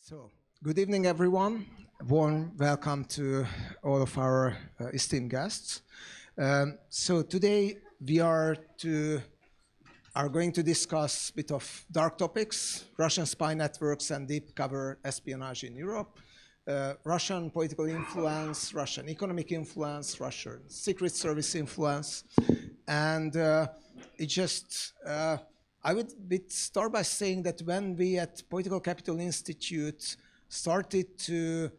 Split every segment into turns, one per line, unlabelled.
So, good evening, everyone. Warm welcome to all of our esteemed guests. So today we are going to discuss a bit of dark topics: Russian spy networks and deep cover espionage in Europe, Russian political influence, Russian economic influence, Russian secret service influence, and I would start by saying that when we at Political Capital Institute started to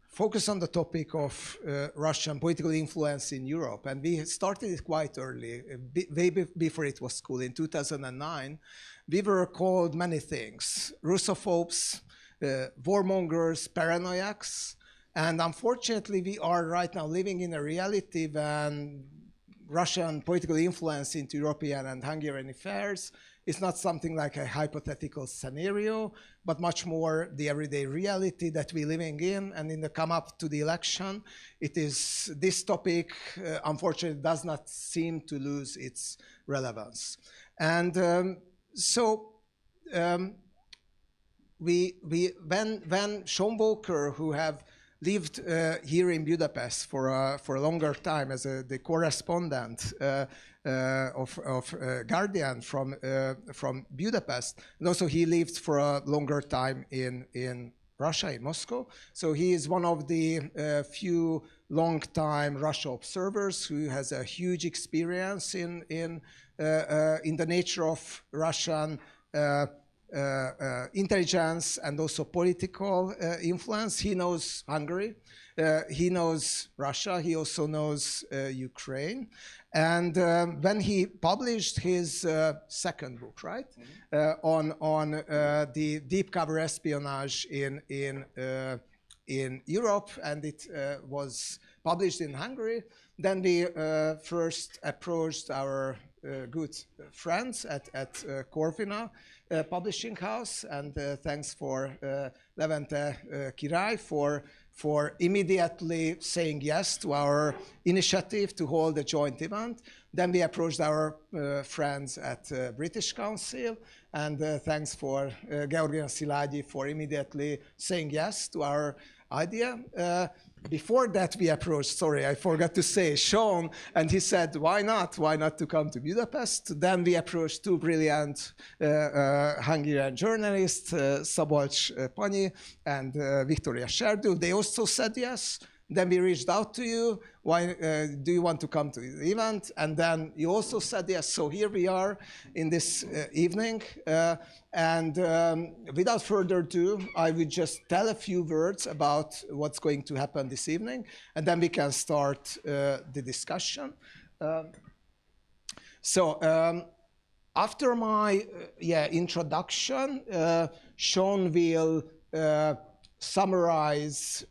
focus on the topic of Russian political influence in Europe, and we started it quite early, way before it was cool. In 2009, we were called many things: Russophobes, warmongers, paranoiacs, and unfortunately we are right now living in a reality when Russian political influence into European and Hungarian affairs is not something like a hypothetical scenario, but much more the everyday reality that we're living in. And in the come up to the election, this topic, unfortunately, does not seem to lose its relevance. And when Shaun Walker, who have lived here in Budapest for a longer time as the correspondent of Guardian from Budapest, and also he lived for a longer time in Russia, in Moscow. So he is one of the few long-time Russia observers who has a huge experience in the nature of Russian intelligence and also political influence. He knows Hungary, he knows Russia, he also knows Ukraine. And when he published his second book, right, on the deep cover espionage in Europe, and it was published in Hungary, then we first approached our good friends at Corvina publishing house, and thanks for Levente Király for immediately saying yes to our initiative to hold a joint event. Then we approached our friends at British Council, and thanks for Georgian Szilágyi for immediately saying yes to our idea. Before that we approached, sorry, I forgot to say, Shaun, and he said, why not? Why not to come to Budapest? Then we approached two brilliant Hungarian journalists, Szabolcs Panyi and Victoria Serdő. They also said yes. Then we reached out to you. Why do you want to come to the event? And then you also said yes. So here we are in this evening. And without further ado, I would just tell a few words about what's going to happen this evening, and then we can start the discussion. After my introduction, Shaun will summarize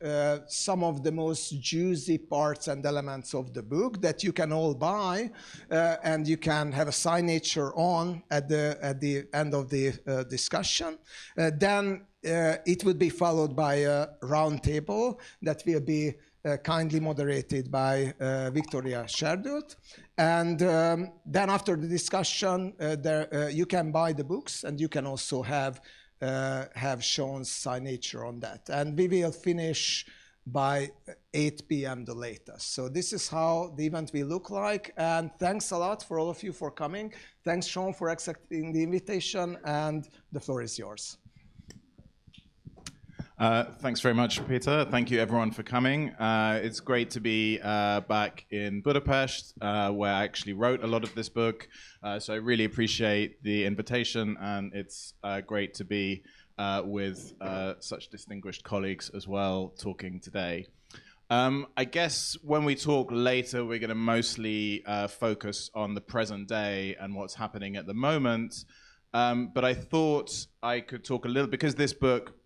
some of the most juicy parts and elements of the book that you can all buy, and you can have a signature on at the end of the discussion. Then it would be followed by a roundtable that will be kindly moderated by Victoria Serdő. And then after the discussion, you can buy the books, and you can also have Shaun's signature on that. And we will finish by 8 p.m. the latest. So this is how the event will look like. And thanks a lot for all of you for coming. Thanks, Shaun, for accepting the invitation. And the floor is yours.
Thanks very much, Peter. Thank you, everyone, for coming. It's great to be back in Budapest, where I actually wrote a lot of this book. So I really appreciate the invitation, and it's great to be with such distinguished colleagues as well talking today. I guess when we talk later, we're going to mostly focus on the present day and what's happening at the moment. But I thought I could talk a little, because this book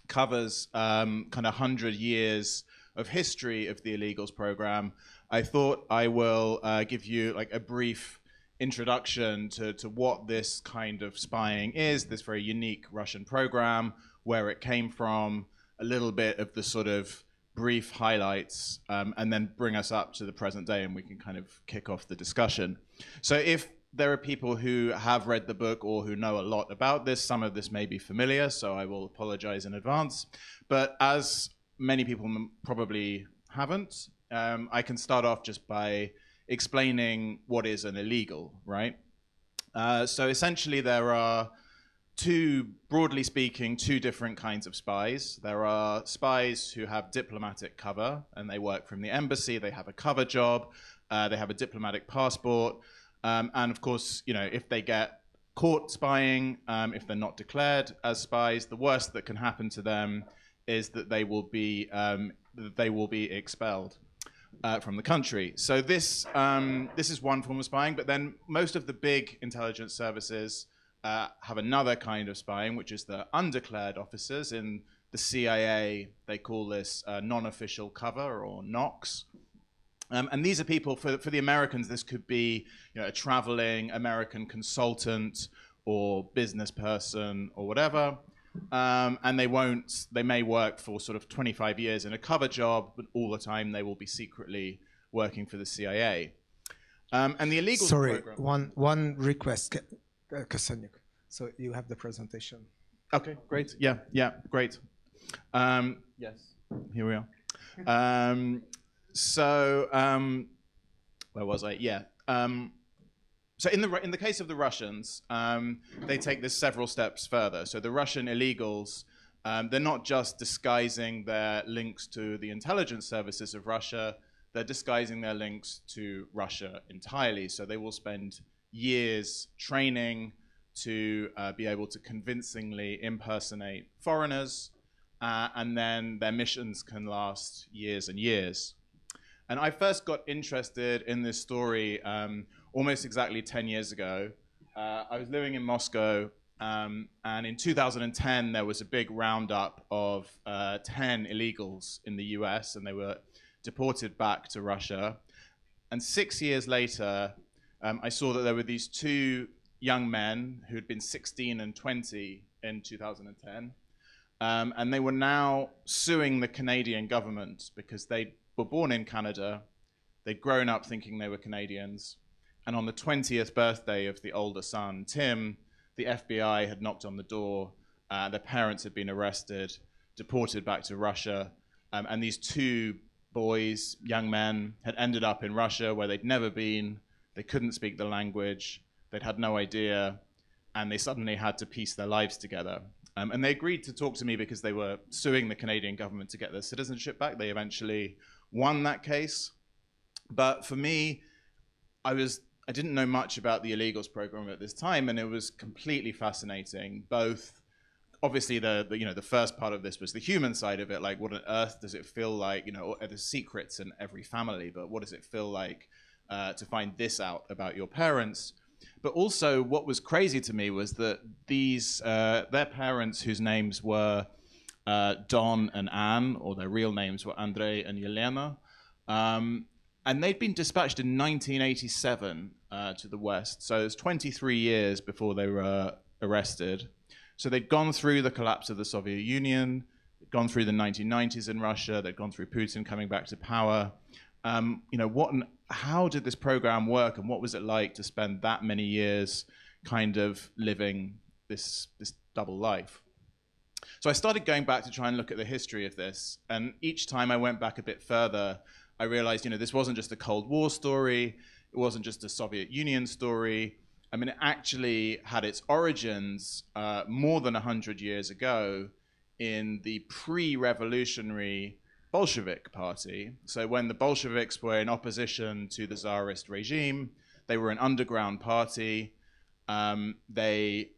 covers kind of 100 years of history of the illegals program. I thought I will give you like a brief introduction to what this kind of spying is, this very unique Russian program, where it came from, a little bit of the sort of brief highlights, and then bring us up to the present day, and we can kind of kick off the discussion. So if there are people who have read the book or who know a lot about this. Some of this may be familiar, so I will apologize in advance. But as many people probably haven't, I can start off just by explaining what is an illegal, right? So essentially there are broadly speaking, two different kinds of spies. There are spies who have diplomatic cover and they work from the embassy, they have a cover job, they have a diplomatic passport. And of course, if they get caught spying, if they're not declared as spies, the worst that can happen to them is that they will be expelled from the country. So this is one form of spying, but then most of the big intelligence services have another kind of spying, which is the undeclared officers. In the CIA, they call this non-official cover, or NOCs. And these are people, for the Americans, this could be a traveling American consultant or business person or whatever. And they may work for sort of 25 years in a cover job, but all the time they will be secretly working for the CIA. And the illegal program...
one request. Köszönjük. So you have the presentation.
Okay, great. Yeah, great. Yes, here we are. Where was I? Yeah. So in the case of the Russians, they take this several steps further. So the Russian illegals, they're not just disguising their links to the intelligence services of Russia, they're disguising their links to Russia entirely. So they will spend years training to be able to convincingly impersonate foreigners, and then their missions can last years and years. And I first got interested in this story almost exactly 10 years ago. I was living in Moscow, and in 2010 there was a big roundup of 10 illegals in the US, and they were deported back to Russia. And 6 years later, I saw that there were these two young men who'd been 16 and 20 in 2010, and they were now suing the Canadian government because they were born in Canada, they'd grown up thinking they were Canadians, and on the 20th birthday of the older son, Tim, the FBI had knocked on the door, their parents had been arrested, deported back to Russia, and these two boys, young men, had ended up in Russia where they'd never been. They couldn't speak the language, they'd had no idea, and they suddenly had to piece their lives together. And they agreed to talk to me because they were suing the Canadian government to get their citizenship back. They eventually won that case. But for me, I didn't know much about the illegals program at this time, and it was completely fascinating. Both, obviously, the first part of this was the human side of it, like what on earth does it feel like, there's secrets in every family, but what does it feel like to find this out about your parents? But also what was crazy to me was that their parents, whose names were Don and Anne, or their real names were Andrei and Yelena, and they'd been dispatched in 1987 to the West. So it was 23 years before they were arrested. So they'd gone through the collapse of the Soviet Union, gone through the 1990s in Russia, they'd gone through Putin coming back to power. How did this program work, and what was it like to spend that many years kind of living this double life? So I started going back to try and look at the history of this, and each time I went back a bit further, I realized, this wasn't just a Cold War story, it wasn't just a Soviet Union story. I mean, it actually had its origins more than 100 years ago in the pre-revolutionary Bolshevik party. So when the Bolsheviks were in opposition to the Tsarist regime, they were an underground party. They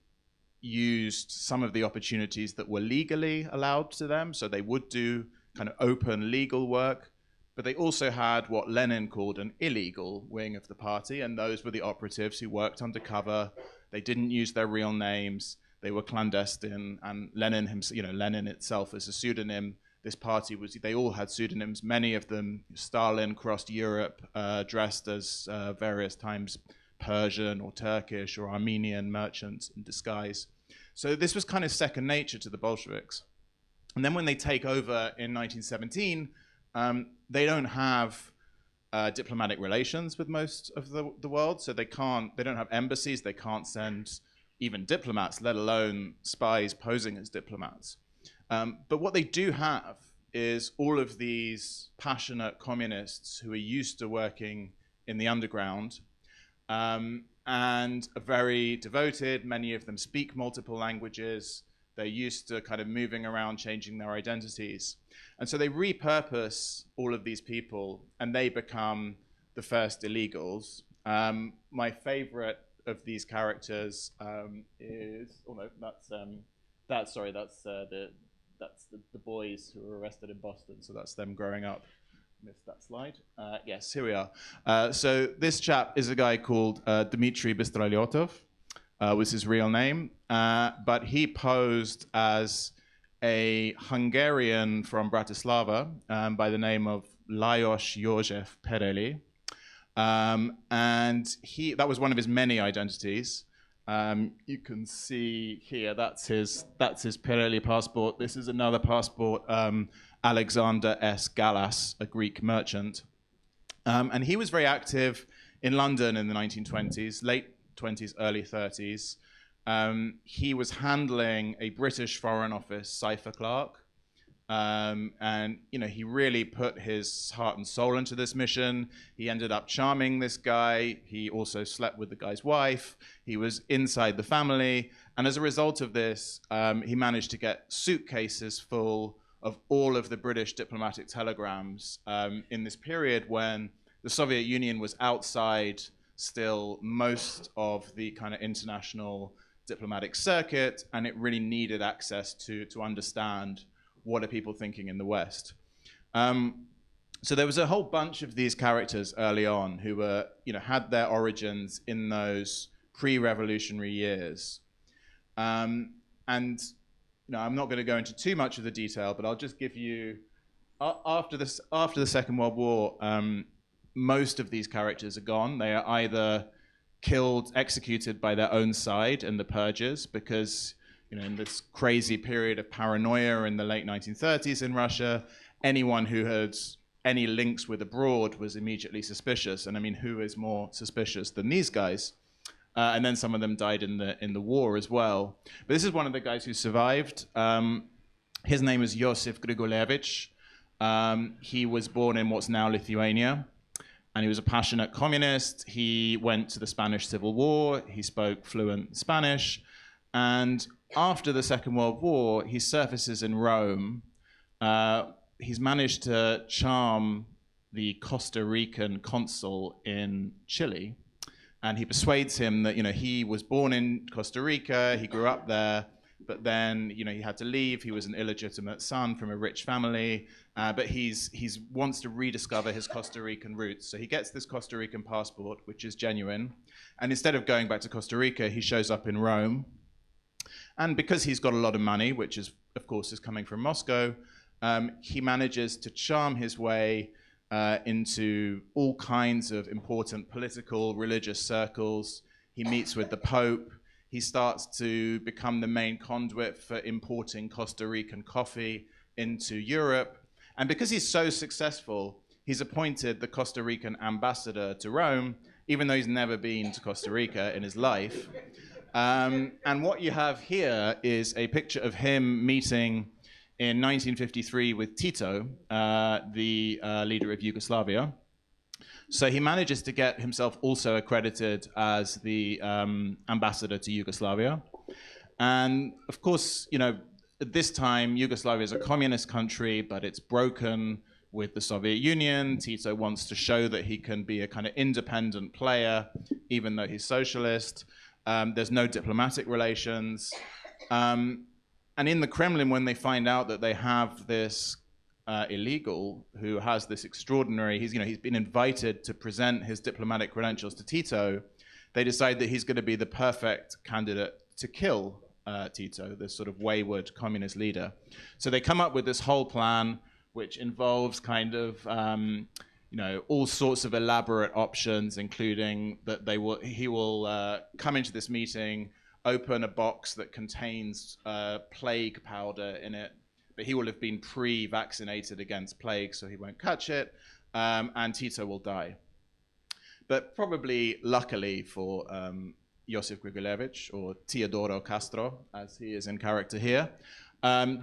used some of the opportunities that were legally allowed to them, so they would do kind of open legal work, but they also had what Lenin called an illegal wing of the party, and those were the operatives who worked undercover. They didn't use their real names, they were clandestine, and Lenin itself as a pseudonym. This party they all had pseudonyms, many of them. Stalin crossed Europe dressed as various times Persian or Turkish or Armenian merchants in disguise. So this was kind of second nature to the Bolsheviks. And then when they take over in 1917, they don't have diplomatic relations with most of the world, so they don't have embassies, they can't send even diplomats, let alone spies posing as diplomats. But what they do have is all of these passionate communists who are used to working in the underground, and are very devoted. Many of them speak multiple languages. They're used to kind of moving around, changing their identities. And so they repurpose all of these people, and they become the first illegals. My favorite of these characters is, oh no, that's the boys who were arrested in Boston. So that's them growing up. Missed that slide. Yes, here we are. So this chap is a guy called Dmitry Bistrolyotov, was his real name, but he posed as a Hungarian from Bratislava by the name of Lajos József Perely. And that was one of his many identities. You can see here, that's his Perely passport. This is another passport, Alexander S. Gallas, a Greek merchant. And he was very active in London in the 1920s, late 20s, early 30s. He was handling a British Foreign Office cipher clerk. And he really put his heart and soul into this mission. He ended up charming this guy. He also slept with the guy's wife. He was inside the family. And as a result of this, he managed to get suitcases full of all of the British diplomatic telegrams in this period when the Soviet Union was outside still most of the kind of international diplomatic circuit, and it really needed access to understand what are people thinking in the West. So there was a whole bunch of these characters early on who were, had their origins in those pre-revolutionary years. And I'm not going to go into too much of the detail, but I'll just give you, after the Second World War, most of these characters are gone. They are either killed, executed by their own side in the purges, because in this crazy period of paranoia in the late 1930s in Russia, anyone who had any links with abroad was immediately suspicious. And I mean, who is more suspicious than these guys? And then some of them died in the war as well. But this is one of the guys who survived. His name is Josif Grigulevich. He was born in what's now Lithuania, and he was a passionate communist. He went to the Spanish Civil War. He spoke fluent Spanish. And after the Second World War, he surfaces in Rome. He's managed to charm the Costa Rican consul in Chile. And he persuades him that, he was born in Costa Rica, he grew up there, but then, he had to leave. He was an illegitimate son from a rich family, but he's wants to rediscover his Costa Rican roots. So he gets this Costa Rican passport, which is genuine. And instead of going back to Costa Rica, he shows up in Rome. And because he's got a lot of money, which is, of course, is coming from Moscow, he manages to charm his way into all kinds of important political, religious circles. He meets with the Pope. He starts to become the main conduit for importing Costa Rican coffee into Europe. And because he's so successful, he's appointed the Costa Rican ambassador to Rome, even though he's never been to Costa Rica in his life. And what you have here is a picture of him meeting in 1953 with Tito, the leader of Yugoslavia. So he manages to get himself also accredited as the ambassador to Yugoslavia. And of course, at this time, Yugoslavia is a communist country, but it's broken with the Soviet Union. Tito wants to show that he can be a kind of independent player, even though he's socialist. There's no diplomatic relations. And in the Kremlin, when they find out that they have this illegal who has this extraordinary, he's been invited to present his diplomatic credentials to Tito, they decide that he's going to be the perfect candidate to kill Tito, this sort of wayward communist leader. So they come up with this whole plan, which involves kind of all sorts of elaborate options, including that he will come into this meeting, open a box that contains plague powder in it, but he will have been pre-vaccinated against plague, so he won't catch it. and Tito will die. But probably luckily for Josip Grigulevich, or Teodoro Castro, as he is in character here,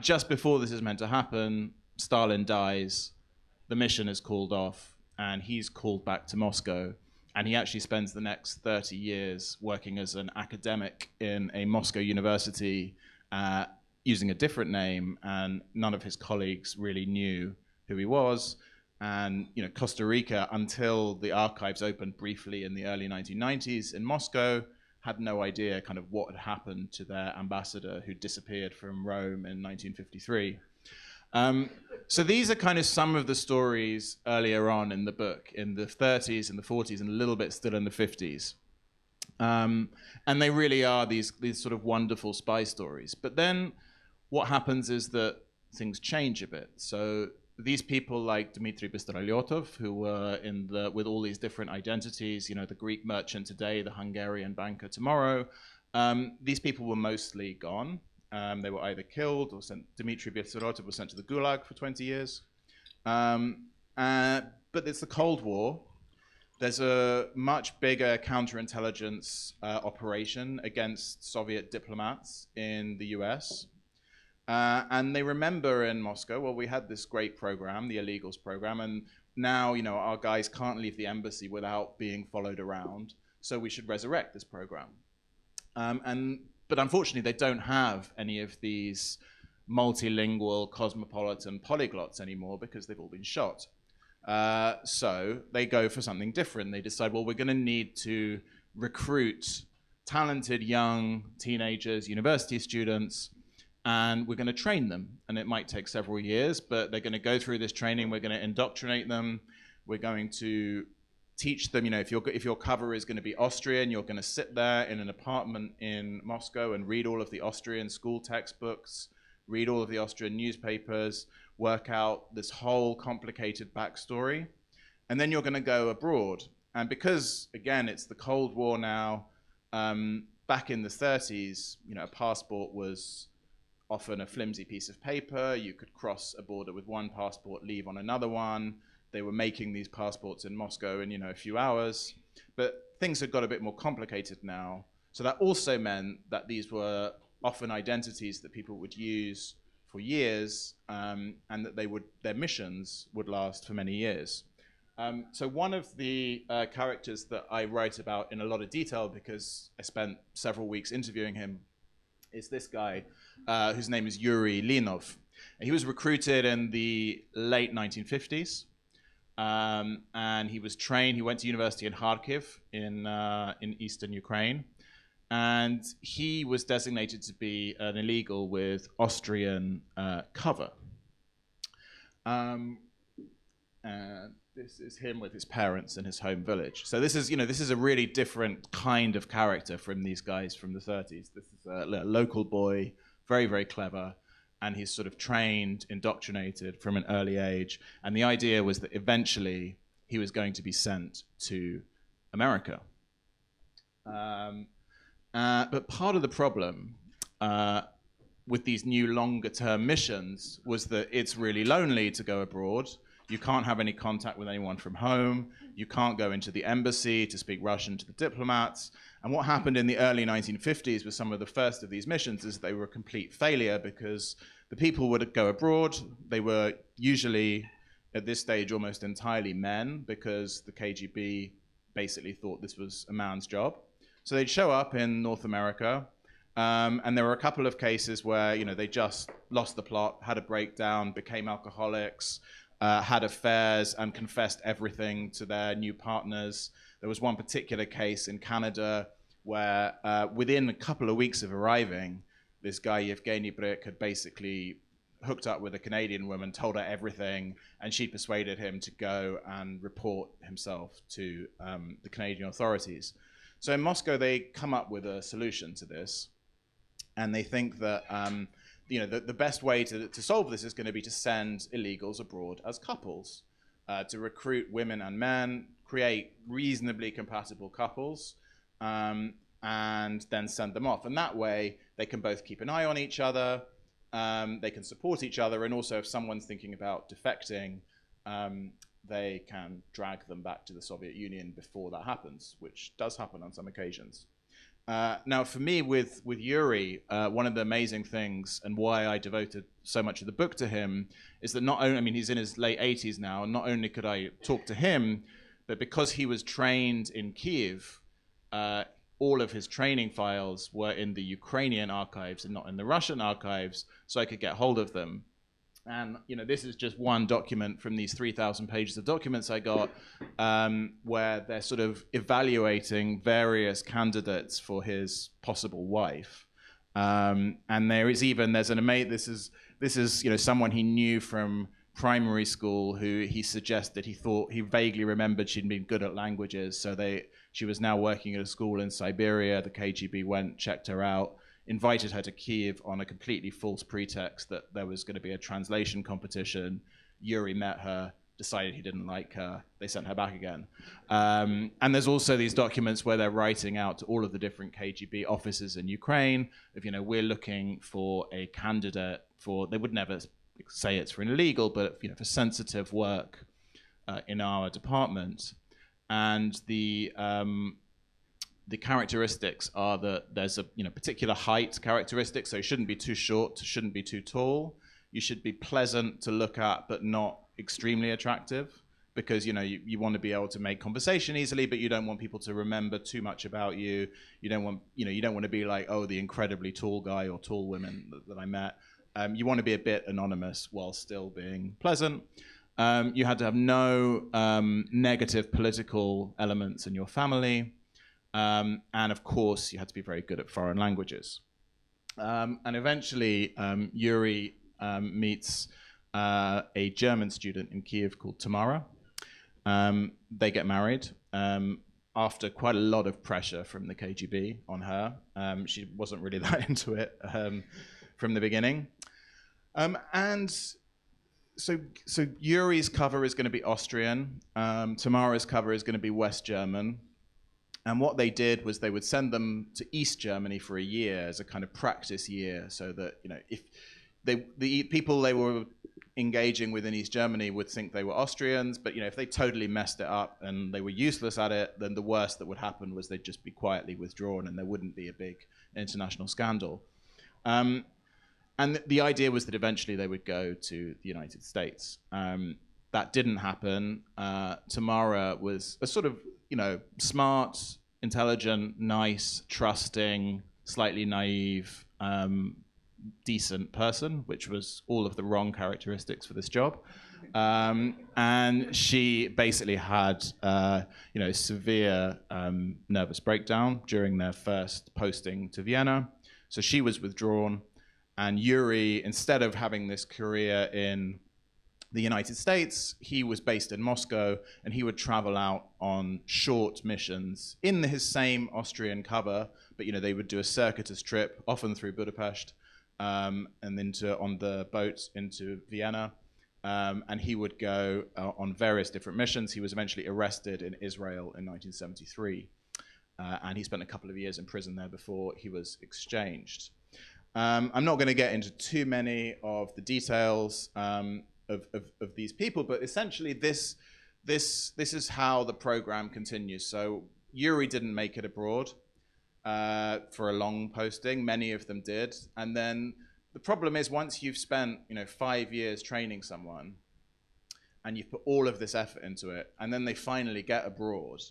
just before this is meant to happen, Stalin dies, the mission is called off, and he's called back to Moscow. And he actually spends the next 30 years working as an academic in a Moscow university using a different name, and none of his colleagues really knew who he was. And Costa Rica, until the archives opened briefly in the early 1990s in Moscow, had no idea kind of what had happened to their ambassador who disappeared from Rome in 1953. So these are kind of some of the stories earlier on in the book, in the 30s and the 40s, and a little bit still in the 50s. And they really are these sort of wonderful spy stories. But then what happens is that things change a bit. So these people like Dmitry Bistrolyotov, who were with all these different identities, the Greek merchant today, the Hungarian banker tomorrow, these people were mostly gone. They were either killed or sent. Dmitry Bistrolyotov was sent to the Gulag for 20 years. But it's the Cold War. There's a much bigger counterintelligence operation against Soviet diplomats in the US. And they remember in Moscow, well, we had this great program, the illegals program, and now, our guys can't leave the embassy without being followed around, so we should resurrect this program. But unfortunately, they don't have any of these multilingual, cosmopolitan polyglots anymore because they've all been shot. So they go for something different. They decide, well, we're going to need to recruit talented young teenagers, university students, and we're going to train them. And it might take several years, but they're going to go through this training. We're going to indoctrinate them. We're going to teach them, if your cover is going to be Austrian, you're going to sit there in an apartment in Moscow and read all of the Austrian school textbooks, read all of the Austrian newspapers, work out this whole complicated backstory. And then you're going to go abroad. And because, again, it's the Cold War now, back in the 30s, a passport was often a flimsy piece of paper. You could cross a border with one passport, leave on another one. They were making these passports in Moscow in a few hours. But things had got a bit more complicated now. So that also meant that these were often identities that people would use for years, and that their missions would last for many years. So one of the characters that I write about in a lot of detail, because I spent several weeks interviewing him, is this guy whose name is Yuri Linov. And he was recruited in the late 1950s. And he was trained. He went to university in Kharkiv in eastern Ukraine, and he was designated to be an illegal with Austrian cover. And this is him with his parents in his home village. So this is a really different kind of character from these guys from the 30s. This is a local boy, very, very clever. And he's sort of trained, indoctrinated from an early age. And the idea was that eventually he was going to be sent to America. But part of the problem with these new longer-term missions was that it's really lonely to go abroad. You can't have any contact with anyone from home. You can't go into the embassy to speak Russian to the diplomats. And what happened in the early 1950s with some of the first of these missions is they were a complete failure, because the people would go abroad. They were usually, at this stage, almost entirely men, because the KGB basically thought this was a man's job. So they'd show up in North America, and there were a couple of cases where they just lost the plot, had a breakdown, became alcoholics, had affairs, and confessed everything to their new partners. There was one particular case in Canada where within a couple of weeks of arriving, this guy, Yevgeny Bryk, had basically hooked up with a Canadian woman, told her everything, and she persuaded him to go and report himself to the Canadian authorities. So in Moscow, they come up with a solution to this, and they think that the best way to solve this is going to be to send illegals abroad as couples, to recruit women and men, create reasonably compatible couples, and then send them off. And that way, they can both keep an eye on each other, they can support each other, and also if someone's thinking about defecting, they can drag them back to the Soviet Union before that happens, which does happen on some occasions. Now, for me, with Yuri, one of the amazing things and why I devoted so much of the book to him is that not only, I mean, he's in his late 80s now, and not only could I talk to him, but because he was trained in Kiev, all of his training files were in the Ukrainian archives and not in the Russian archives, so I could get hold of them. And this is just one document from these 3,000 pages of documents I got, where they're sort of evaluating various candidates for his possible wife. And there's this is someone he knew from primary school who he suggested he vaguely remembered she'd been good at languages. So she was now working at a school in Siberia. The KGB went, checked her out, invited her to Kiev on a completely false pretext that there was going to be a translation competition. Yuri met her, decided he didn't like her. They sent her back again. And there's also these documents where they're writing out to all of the different KGB offices in Ukraine of, we're looking for a candidate for, they would never say it's for illegal, but for sensitive work in our department. And the characteristics are that there's a particular height characteristic, so you shouldn't be too short, shouldn't be too tall. You should be pleasant to look at, but not extremely attractive, because you want to be able to make conversation easily, but you don't want people to remember too much about you. You don't want to be like, oh, the incredibly tall guy or tall women that I met. You want to be a bit anonymous while still being pleasant. You had to have no negative political elements in your family. And of course, you had to be very good at foreign languages. And eventually, Yuri meets a German student in Kiev called Tamara. They get married after quite a lot of pressure from the KGB on her. She wasn't really that into it from the beginning. And so Yuri's cover is going to be Austrian. Tamara's cover is going to be West German. And what they did was they would send them to East Germany for a year as a kind of practice year, so that if the people they were engaging with in East Germany would think they were Austrians, but if they totally messed it up and they were useless at it, then the worst that would happen was they'd just be quietly withdrawn and there wouldn't be a big international scandal. And the idea was that eventually they would go to the United States. That didn't happen. Tamara was a sort of smart, intelligent, nice, trusting, slightly naive, decent person, which was all of the wrong characteristics for this job. And she basically had, severe nervous breakdown during their first posting to Vienna. So she was withdrawn. And Yuri, instead of having this career in the United States, he was based in Moscow, and he would travel out on short missions in his same Austrian cover, but they would do a circuitous trip, often through Budapest, and on the boat into Vienna, and he would go on various different missions. He was eventually arrested in Israel in 1973, and he spent a couple of years in prison there before he was exchanged. I'm not going to get into too many of the details of these people, but essentially this is how the program continues. So Yuri didn't make it abroad for a long posting. Many of them did, and then the problem is once you've spent 5 years training someone, and you've put all of this effort into it, and then they finally get abroad,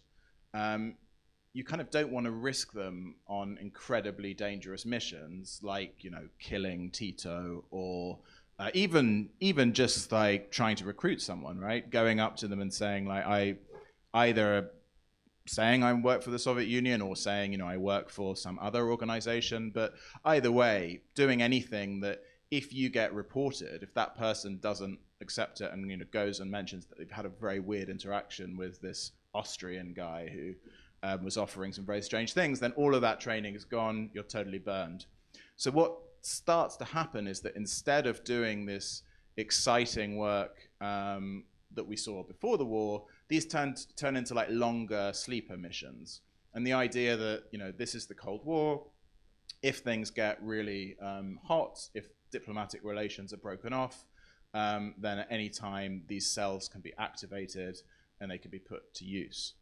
you kind of don't want to risk them on incredibly dangerous missions like killing Tito or even just like trying to recruit someone, right? Going up to them and saying I work for the Soviet Union or saying I work for some other organization, but either way, doing anything that if you get reported, if that person doesn't accept it and goes and mentions that they've had a very weird interaction with this Austrian guy who was offering some very strange things, then all of that training is gone. You're totally burned. So what starts to happen is that instead of doing this exciting work that we saw before the war, these turn into like longer sleeper missions. And the idea that this is the Cold War. If things get really hot, if diplomatic relations are broken off, then at any time these cells can be activated and they can be put to use.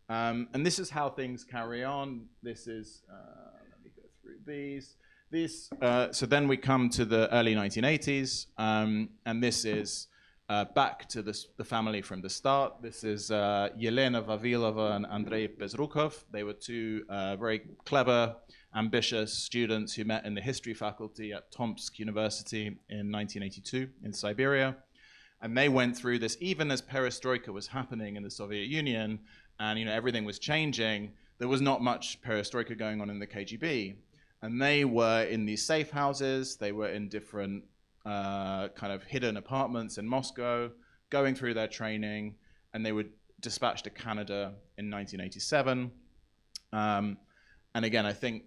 And this is how things carry on. This is, let me go through these. So then we come to the early 1980s, and this is back to the family from the start. This is Yelena Vavilova and Andrei Bezrukov. They were two very clever, ambitious students who met in the history faculty at Tomsk University in 1982 in Siberia. And they went through this, even as perestroika was happening in the Soviet Union, and everything was changing, there was not much perestroika going on in the KGB. And they were in these safe houses, they were in different kind of hidden apartments in Moscow, going through their training, and they were dispatched to Canada in 1987. And again, I think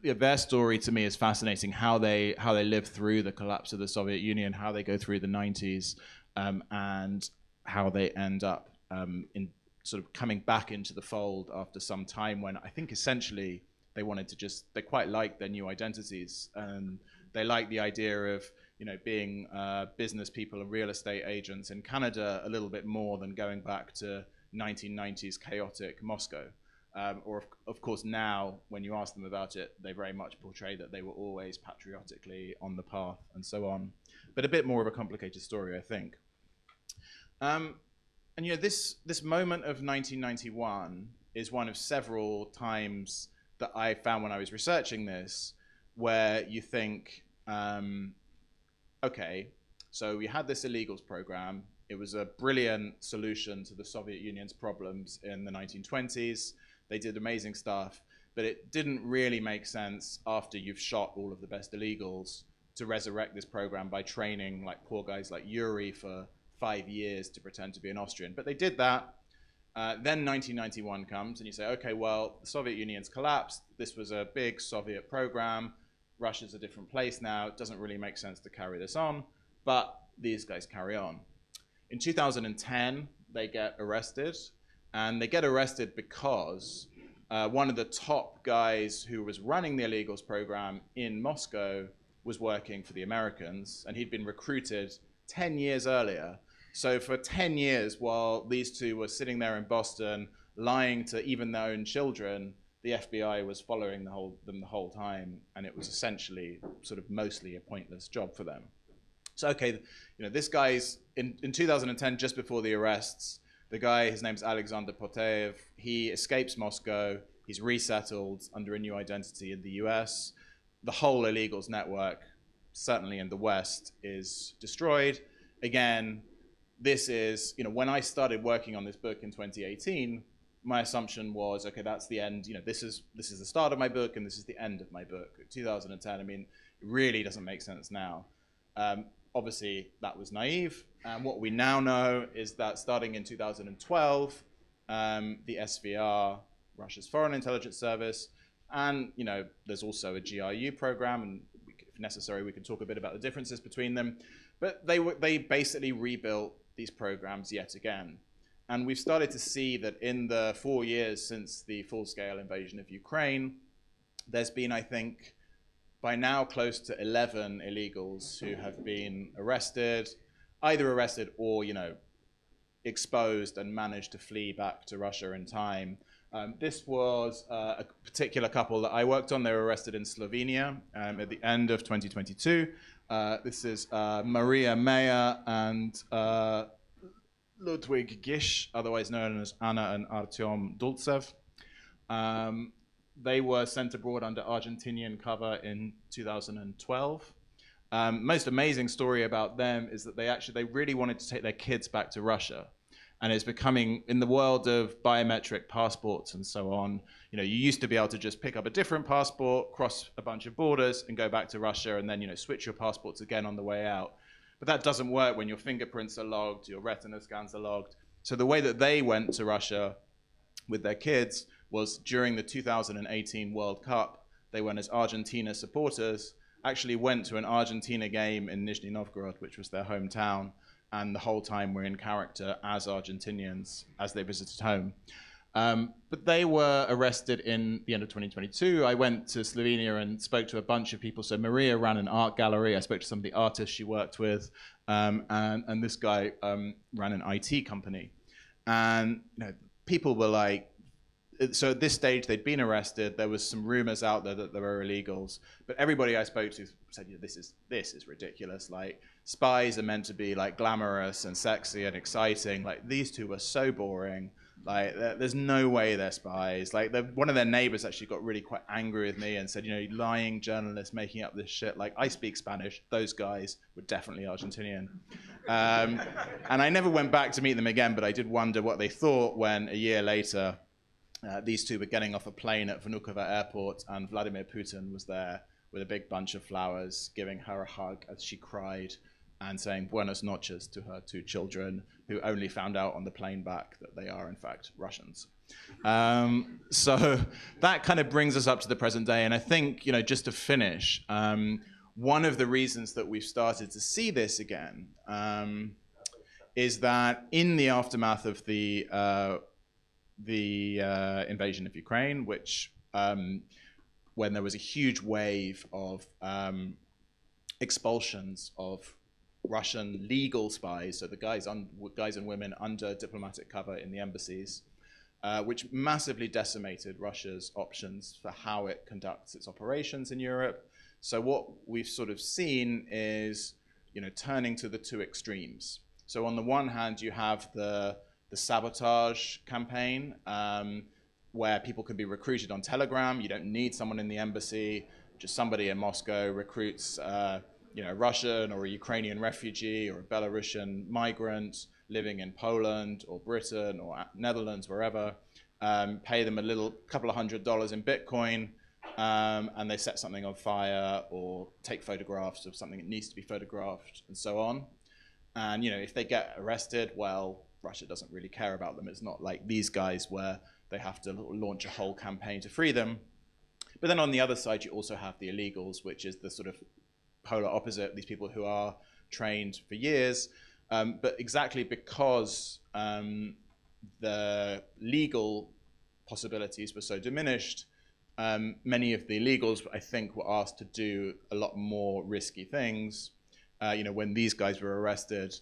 their story to me is fascinating, how they lived through the collapse of the Soviet Union, how they go through the 90s, and how they end up in sort of coming back into the fold after some time when I think essentially they wanted to they quite liked their new identities, and they liked the idea of being business people and real estate agents in Canada a little bit more than going back to 1990s chaotic Moscow. Or of course now, when you ask them about it, they very much portray that they were always patriotically on the path and so on. But a bit more of a complicated story, I think. And this moment of 1991 is one of several times that I found when I was researching this, where you think, okay, so we had this illegals program. It was a brilliant solution to the Soviet Union's problems in the 1920s. They did amazing stuff, but it didn't really make sense after you've shot all of the best illegals to resurrect this program by training like poor guys like Yuri for 5 years to pretend to be an Austrian. But they did that. Then 1991 comes and you say, okay, well, the Soviet Union's collapsed. This was a big Soviet program. Russia's a different place now. It doesn't really make sense to carry this on, but these guys carry on. In 2010, they get arrested, and they get arrested because one of the top guys who was running the illegals program in Moscow was working for the Americans, and he'd been recruited 10 years earlier. So for 10 years, while these two were sitting there in Boston, lying to even their own children, the FBI was following them the whole time, and it was essentially sort of mostly a pointless job for them. So okay, this guy's in 2010, just before the arrests, the guy, his name's Alexander Poteyev, he escapes Moscow, he's resettled under a new identity in the US. The whole illegals network, certainly in the West, is destroyed. Again, this is, when I started working on this book in 2018, my assumption was, okay, that's the end. This is the start of my book, and this is the end of my book. 2010, it really doesn't make sense now. Obviously, that was naive. And what we now know is that starting in 2012, the SVR, Russia's Foreign Intelligence Service, and there's also a GRU program, and if necessary, we can talk a bit about the differences between them. But they basically rebuilt these programs yet again. And we've started to see that in the 4 years since the full-scale invasion of Ukraine, there's been, I think, by now close to 11 illegals who have been arrested, either arrested or, exposed and managed to flee back to Russia in time. This was a particular couple that I worked on. They were arrested in Slovenia at the end of 2022. This is Maria Meyer and Ludwig Gish, otherwise known as Anna and Artyom Dultsev. They were sent abroad under Argentinian cover in 2012. Most amazing story about them is that they really wanted to take their kids back to Russia. And it's becoming, in the world of biometric passports and so on, you used to be able to just pick up a different passport, cross a bunch of borders, and go back to Russia, and then, switch your passports again on the way out. But that doesn't work when your fingerprints are logged, your retina scans are logged. So the way that they went to Russia with their kids was during the 2018 World Cup. They went as Argentina supporters, actually went to an Argentina game in Nizhny Novgorod, which was their hometown, and the whole time were in character as Argentinians as they visited home. But they were arrested in the end of 2022. I went to Slovenia and spoke to a bunch of people. So Maria ran an art gallery. I spoke to some of the artists she worked with. And this guy ran an IT company. And people were like, so at this stage, they'd been arrested. There was some rumors out there that there were illegals. But everybody I spoke to said, this is ridiculous. Like, spies are meant to be like glamorous and sexy and exciting. Like, these two were so boring. Like, there's no way they're spies. Like, one of their neighbors actually got really quite angry with me and said, lying journalists making up this shit. Like, I speak Spanish. Those guys were definitely Argentinian. And I never went back to meet them again, but I did wonder what they thought when a year later, these two were getting off a plane at Vnukovo airport, and Vladimir Putin was there with a big bunch of flowers, giving her a hug as she cried and saying buenas noches to her two children, who only found out on the plane back that they are, in fact, Russians. So that kind of brings us up to the present day. And I think, just to finish, one of the reasons that we've started to see this again is that in the aftermath of the invasion of Ukraine, which when there was a huge wave of expulsions of Russian legal spies, so the guys and women under diplomatic cover in the embassies, which massively decimated Russia's options for how it conducts its operations in Europe. So what we've sort of seen is, turning to the two extremes. So on the one hand, you have the sabotage campaign, where people can be recruited on Telegram. You don't need someone in the embassy. Just somebody in Moscow recruits a Russian or a Ukrainian refugee or a Belarusian migrant living in Poland or Britain or Netherlands, wherever, pay them a couple of $100 in Bitcoin, and they set something on fire or take photographs of something that needs to be photographed and so on. And if they get arrested, well, Russia doesn't really care about them. It's not like these guys where they have to launch a whole campaign to free them. But then on the other side, you also have the illegals, which is the sort of polar opposite, these people who are trained for years. But exactly because the legal possibilities were so diminished, many of the illegals, I think, were asked to do a lot more risky things. When these guys were arrested,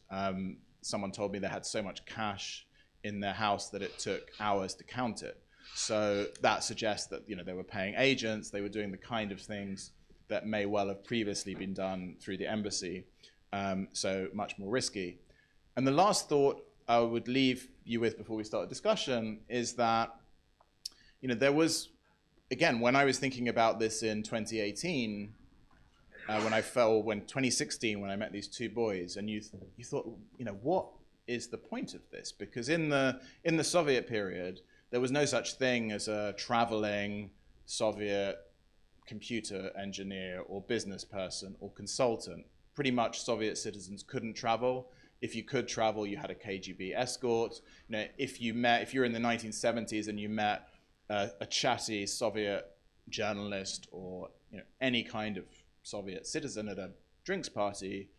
someone told me they had so much cash in their house that it took hours to count it. So that suggests that they were paying agents, they were doing the kind of things that may well have previously been done through the embassy, so much more risky. And the last thought I would leave you with before we start a discussion is that there was, again, when I was thinking about this in 2018, when 2016, when I met these two boys, and you thought, what is the point of this? Because in the Soviet period, there was no such thing as a traveling Soviet computer engineer or business person or consultant. Pretty much Soviet citizens couldn't travel. If you could travel, you had a KGB escort. If you're in the 1970s and you met a chatty Soviet journalist or any kind of Soviet citizen at a drinks party,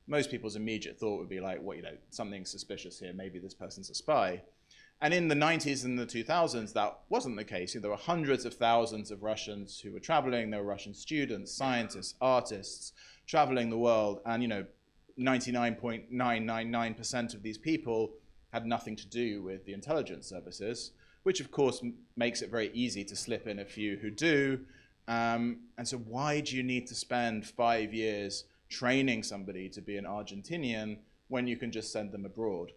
most people's immediate thought would be like, well, something suspicious here. Maybe this person's a spy. And in the 90s and the 2000s, that wasn't the case. There were hundreds of thousands of Russians who were traveling. There were Russian students, scientists, artists traveling the world. And 99.999% of these people had nothing to do with the intelligence services, which of course makes it very easy to slip in a few who do. And so why do you need to spend 5 years training somebody to be an Argentinian when you can just send them abroad?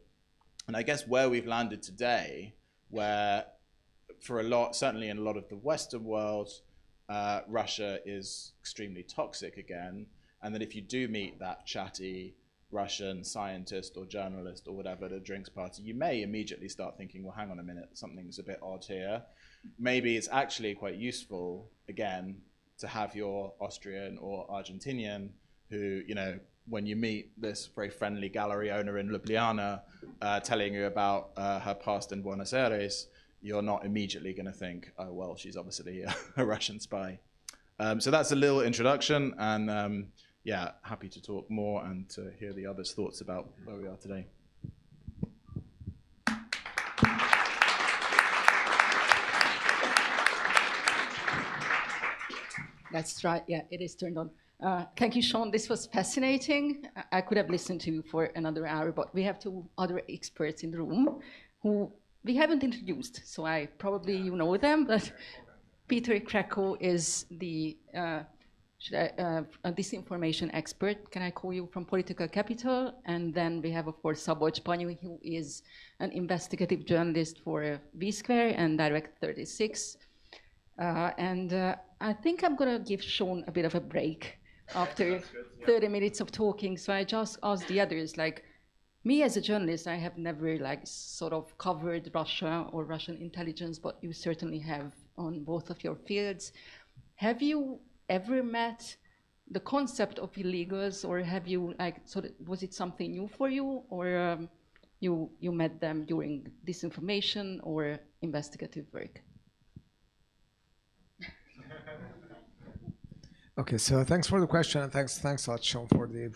And I guess where we've landed today, where certainly in a lot of the Western world, Russia is extremely toxic again, and that if you do meet that chatty Russian scientist or journalist or whatever at a drinks party, you may immediately start thinking, well, hang on a minute, something's a bit odd here. Maybe it's actually quite useful, again, to have your Austrian or Argentinian who, when you meet this very friendly gallery owner in Ljubljana telling you about her past in Buenos Aires, you're not immediately going to think, oh, well, she's obviously a Russian spy. So that's a little introduction, and happy to talk more and to hear the others' thoughts about where we are today.
That's right. Yeah, it is turned on. Thank you, Shaun. This was fascinating. I could have listened to you for another hour, but we have two other experts in the room who we haven't introduced, so you know them, but Peter Krakow is the a disinformation expert. Can I call you from Political Capital? And then we have, of course, Szabolcs Panyu, who is an investigative journalist for V-Square and Direct 36. I think I'm going to give Shaun a bit of a break after 30 minutes of talking. So I just asked the others, like, me as a journalist, I have never sort of covered Russia or Russian intelligence, but you certainly have on both of your fields. Have you ever met the concept of illegals, or have you was it something new for you, or you met them during disinformation or investigative work?
Okay, so thanks for the question, and thanks a lot, Shaun, for the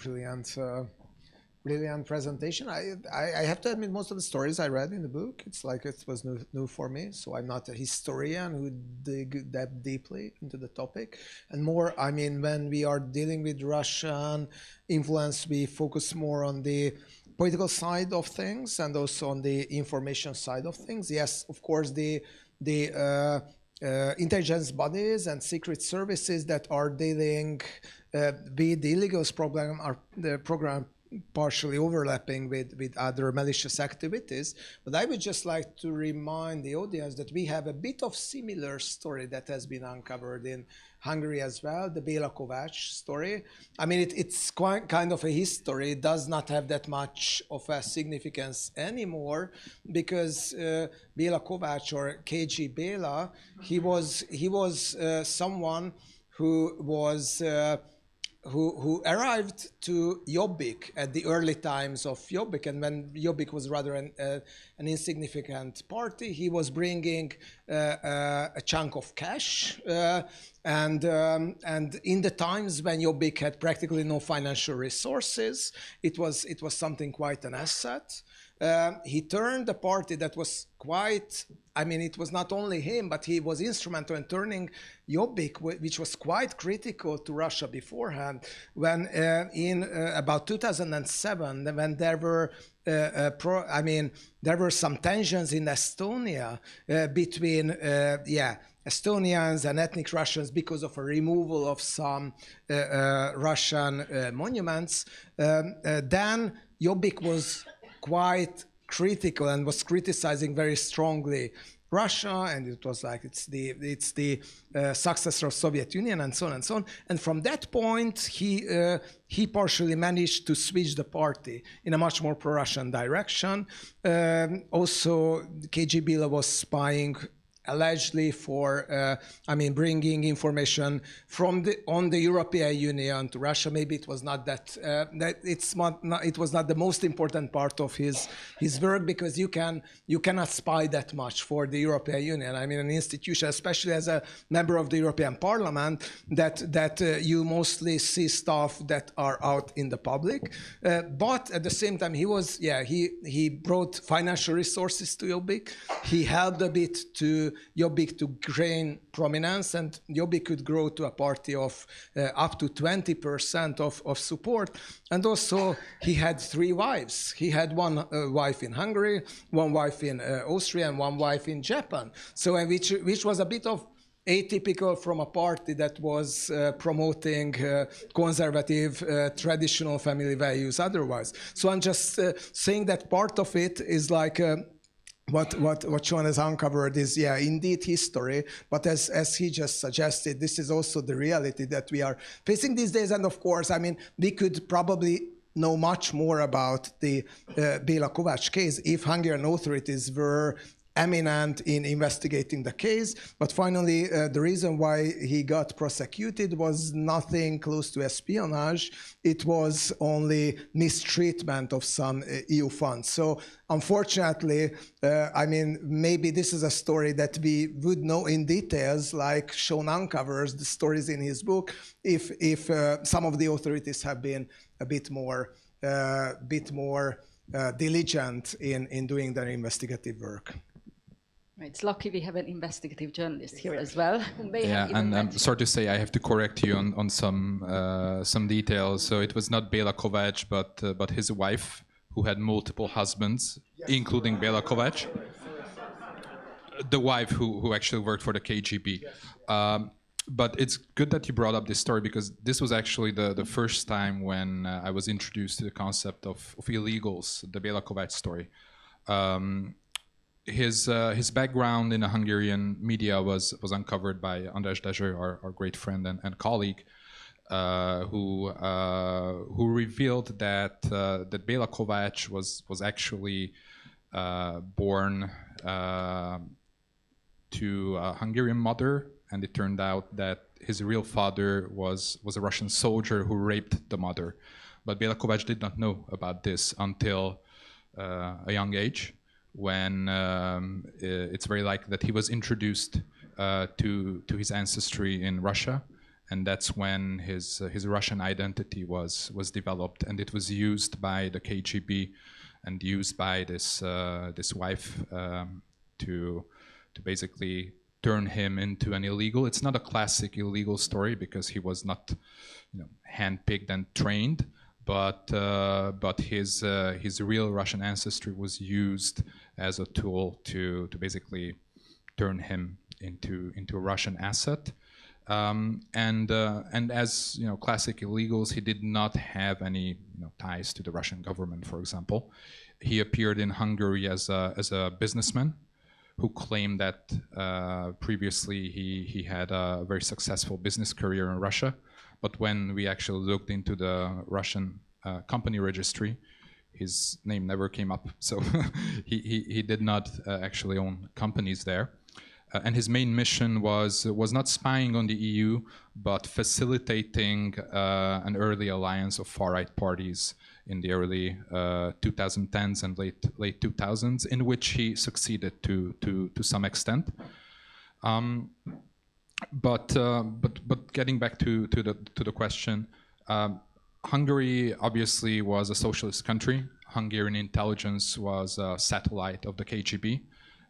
brilliant presentation. I have to admit, most of the stories I read in the book, it was new for me. So I'm not a historian who dig that deeply into the topic. And more, I mean, when we are dealing with Russian influence, we focus more on the political side of things and also on the information side of things. Yes, of course, the intelligence bodies and secret services that are dealing with the illegals program are the program partially overlapping with other malicious activities. But I would just like to remind the audience that we have a bit of similar story that has been uncovered in Hungary as well, the Béla Kovács story. I mean, it's quite kind of a history. It does not have that much of a significance anymore because Béla Kovács, or KG Béla, he was someone who was who arrived to Jobbik at the early times of Jobbik, and when Jobbik was rather an insignificant party, he was bringing a chunk of cash, and in the times when Jobbik had practically no financial resources, it was something quite an asset. He turned a party that was quite, I mean, it was not only him, but he was instrumental in turning Jobbik, which was quite critical to Russia beforehand, when in about 2007, when there were there were some tensions in Estonia between Estonians and ethnic Russians because of a removal of some Russian monuments. Then Jobbik was quite critical and was criticizing very strongly Russia, and it was like it's the successor of Soviet Union and so on and so on. And from that point, he partially managed to switch the party in a much more pro-Russian direction. Also, KGB was spying allegedly for, bringing information from on the European Union to Russia. Maybe it was not it was not the most important part of his work, because you cannot spy that much for the European Union. I mean, an institution, especially as a member of the European Parliament, that you mostly see stuff that are out in the public. But at the same time, he brought financial resources to Jobbik. He helped a bit to Jobbik to gain prominence, and Jobbik could grow to a party of up to 20% of support. And also, he had 3 wives. He had one wife in Hungary, one wife in Austria, and one wife in Japan. So, which was a bit of atypical from a party that was promoting conservative, traditional family values otherwise. So I'm just saying that part of it is like what Shaun has uncovered is, indeed history, but as he just suggested, this is also the reality that we are facing these days. And of course, I mean, we could probably know much more about the Béla Kovács case if Hungarian authorities were eminent in investigating the case. But finally, the reason why he got prosecuted was nothing close to espionage. It was only mistreatment of some EU funds. So unfortunately, maybe this is a story that we would know in details, like Shaun uncovers the stories in his book, if some of the authorities have been a bit more diligent in doing their investigative work.
It's lucky we have an investigative journalist here as well.
Yeah, and I'm sorry to say I have to correct you on some details. So it was not Bela Kovac, but his wife, who had multiple husbands, including Bela Kovac. The wife who actually worked for the KGB. But it's good that you brought up this story, because this was actually the first time when I was introduced to the concept of illegals, the Bela Kovac story. His background in the Hungarian media was uncovered by András Dezső, our great friend and colleague, who revealed that Bela Kovac was actually born to a Hungarian mother, and it turned out that his real father was a Russian soldier who raped the mother. But Bela Kovac did not know about this until a young age, when it's very likely that he was introduced to his ancestry in Russia, and that's when his Russian identity was developed, and it was used by the KGB and used by this wife to basically turn him into an illegal. It's not a classic illegal story, because he was not, handpicked and trained, but his real Russian ancestry was used as a tool to basically turn him into a Russian asset. And as classic illegals, he did not have any ties to the Russian government. For example, he appeared in Hungary as a businessman who claimed that previously he had a very successful business career in Russia. But when we actually looked into the Russian company registry, his name never came up. So he did not actually own companies there. And his main mission was not spying on the EU, but facilitating an early alliance of far-right parties in the early 2010s and late 2000s, in which he succeeded to some extent. But getting back to the question, Hungary obviously was a socialist country. Hungarian intelligence was a satellite of the KGB,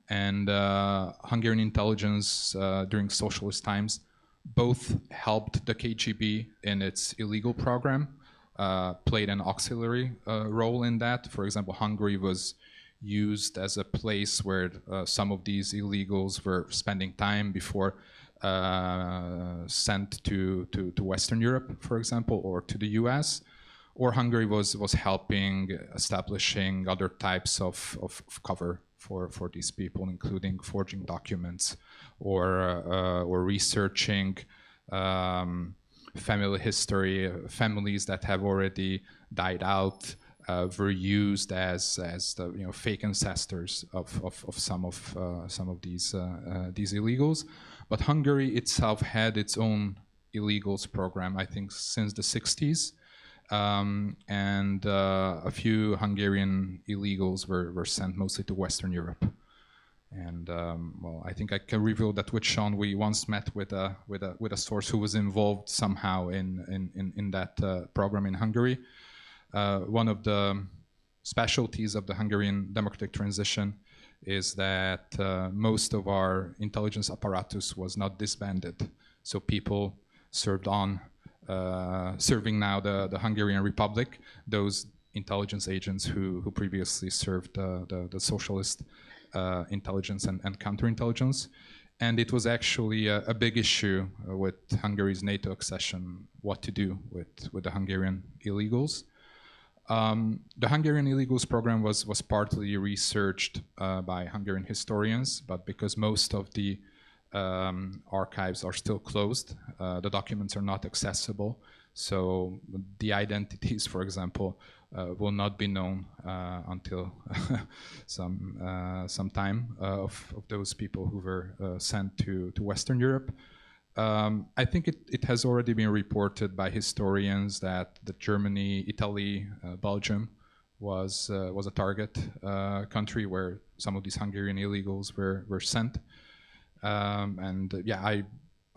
and Hungarian intelligence during socialist times both helped the KGB in its illegal program, played an auxiliary role in that. For example, Hungary was used as a place where some of these illegals were spending time before sent to Western Europe, for example, or to the US. Or Hungary was helping establishing other types of cover for these people, including forging documents or researching family history. Families that have already died out were used as the fake ancestors of some of these illegals. But Hungary itself had its own illegals program, I think, since the 60s. And a few Hungarian illegals were sent mostly to Western Europe. And well, I think I can reveal that with Shaun, we once met with a source who was involved somehow in that program in Hungary. One of the specialties of the Hungarian democratic transition is that most of our intelligence apparatus was not disbanded. So people served on, serving now the Hungarian Republic, those intelligence agents who previously served the socialist intelligence and counterintelligence. And it was actually a big issue with Hungary's NATO accession, what to do with the Hungarian illegals. The Hungarian illegals program was partly researched by Hungarian historians, but because most of the archives are still closed, the documents are not accessible, so the identities, for example, will not be known until some time of those people who were sent to Western Europe. I think it has already been reported by historians that Germany, Italy, Belgium was a target country where some of these Hungarian illegals were sent. And yeah,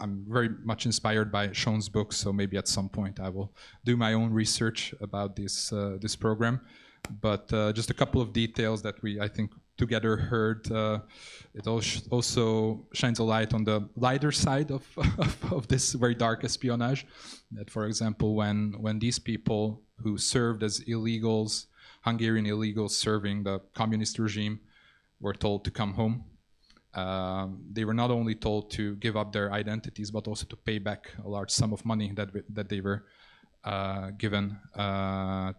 I'm very much inspired by Shaun's book, so maybe at some point I will do my own research about this program. But just a couple of details that I think together heard. It also shines a light on the lighter side of this very dark espionage. That, for example, when these people who served as illegals, Hungarian illegals serving the communist regime, were told to come home, they were not only told to give up their identities, but also to pay back a large sum of money that they were given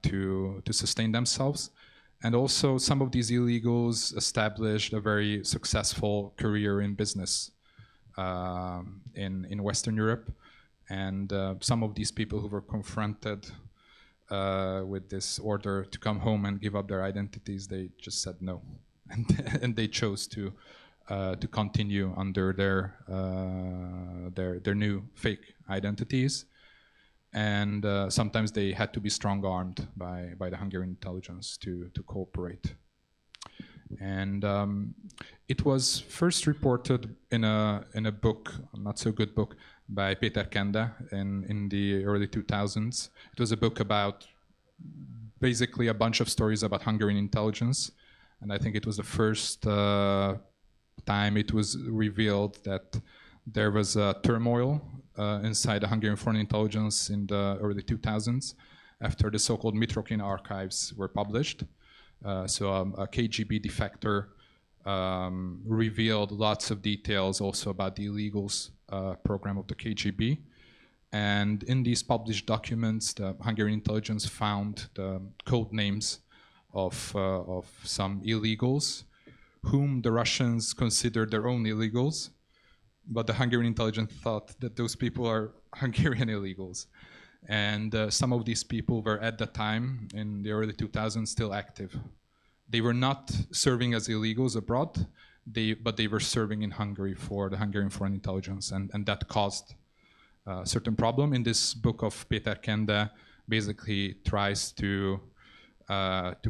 to sustain themselves. And also some of these illegals established a very successful career in business in Western Europe. And some of these people who were confronted with this order to come home and give up their identities, they just said no. And they chose to continue under their new fake identities. And sometimes they had to be strong-armed by the Hungarian intelligence to cooperate. And it was first reported in a book, a not so good book, by Péter Kende in the early 2000s. It was a book about basically a bunch of stories about Hungarian intelligence, and I think it was the first time it was revealed that there was a turmoil inside the Hungarian foreign intelligence in the early 2000s after the so-called Mitrokin archives were published. So a KGB defector revealed lots of details also about the illegals program of the KGB. And in these published documents, the Hungarian intelligence found the code names of some illegals whom the Russians considered their own illegals, but the Hungarian intelligence thought that those people are Hungarian illegals. And some of these people were at the time, in the early 2000s, still active. They were not serving as illegals abroad, but they were serving in Hungary for the Hungarian foreign intelligence, and that caused a certain problem. In this book of Péter Kende, basically tries to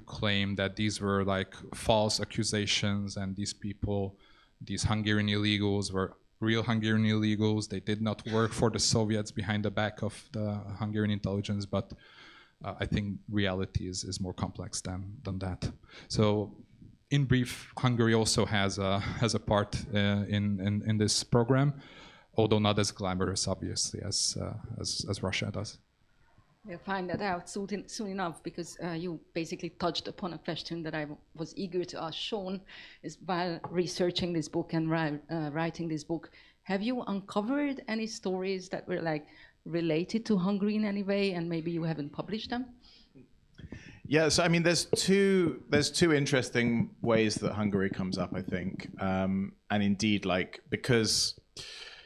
claim that these were like false accusations, and these people, these Hungarian illegals, were real Hungarian illegals. They did not work for the Soviets behind the back of the Hungarian intelligence, but I think reality is more complex than that. So, in brief, Hungary also has a part in this program, although not as glamorous, obviously, as Russia does.
We'll find that out soon enough, because you basically touched upon a question that I was eager to ask Shaun, is while researching this book and writing this book, have you uncovered any stories that were like related to Hungary in any way, and maybe you haven't published them?
Yeah, so I mean, there's two interesting ways that Hungary comes up, I think, and indeed, like because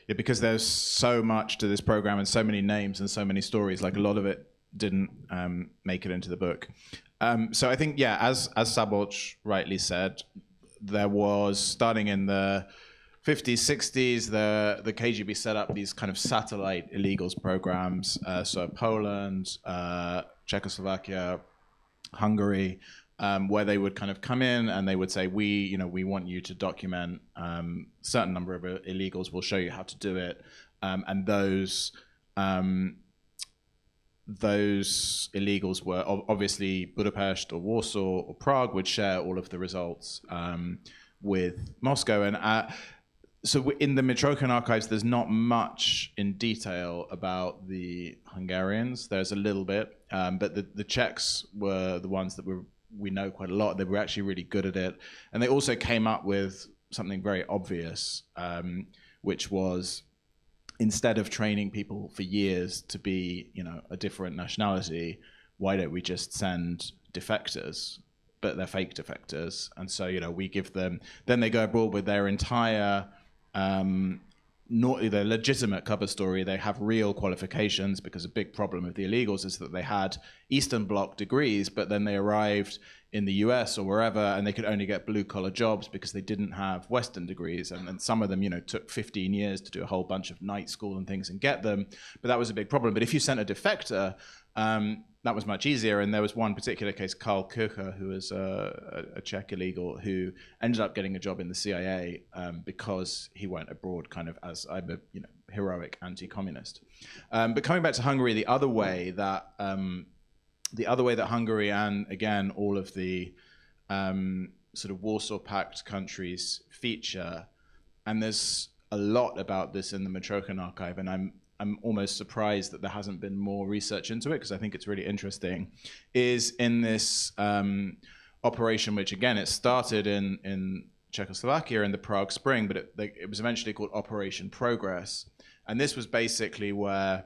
there's so much to this program and so many names and so many stories, like a lot of it didn't make it into the book. So I think, yeah, as Szabolcs rightly said, there was, starting in the 50s, 60s, the KGB set up these kind of satellite illegals programs. So Poland, Czechoslovakia, Hungary, where they would kind of come in and they would say, we want you to document certain number of illegals. We'll show you how to do it. And those illegals were obviously Budapest or Warsaw or Prague would share all of the results with Moscow. And so in the Mitrokin archives, there's not much in detail about the Hungarians. There's a little bit, but the Czechs were the ones that we know quite a lot. They were actually really good at it. And they also came up with something very obvious, which was, instead of training people for years to be, a different nationality, why don't we just send defectors? But they're fake defectors. And so, we give them, then they go abroad with their entire, their legitimate cover story. They have real qualifications, because a big problem of the illegals is that they had Eastern Bloc degrees, but then they arrived in the US or wherever, and they could only get blue-collar jobs because they didn't have Western degrees. And some of them, took 15 years to do a whole bunch of night school and things and get them. But that was a big problem. But if you sent a defector, that was much easier. And there was one particular case, Karl Kircher, who was a Czech illegal who ended up getting a job in the CIA because he went abroad kind of as a heroic anti-communist. But coming back to Hungary, the other way that Hungary, and again all of the sort of Warsaw Pact countries feature, and there's a lot about this in the Mitrokhin archive, and I'm almost surprised that there hasn't been more research into it, because I think it's really interesting, is in this operation, which again, it started in Czechoslovakia in the Prague Spring, but it was eventually called Operation Progress. And this was basically where,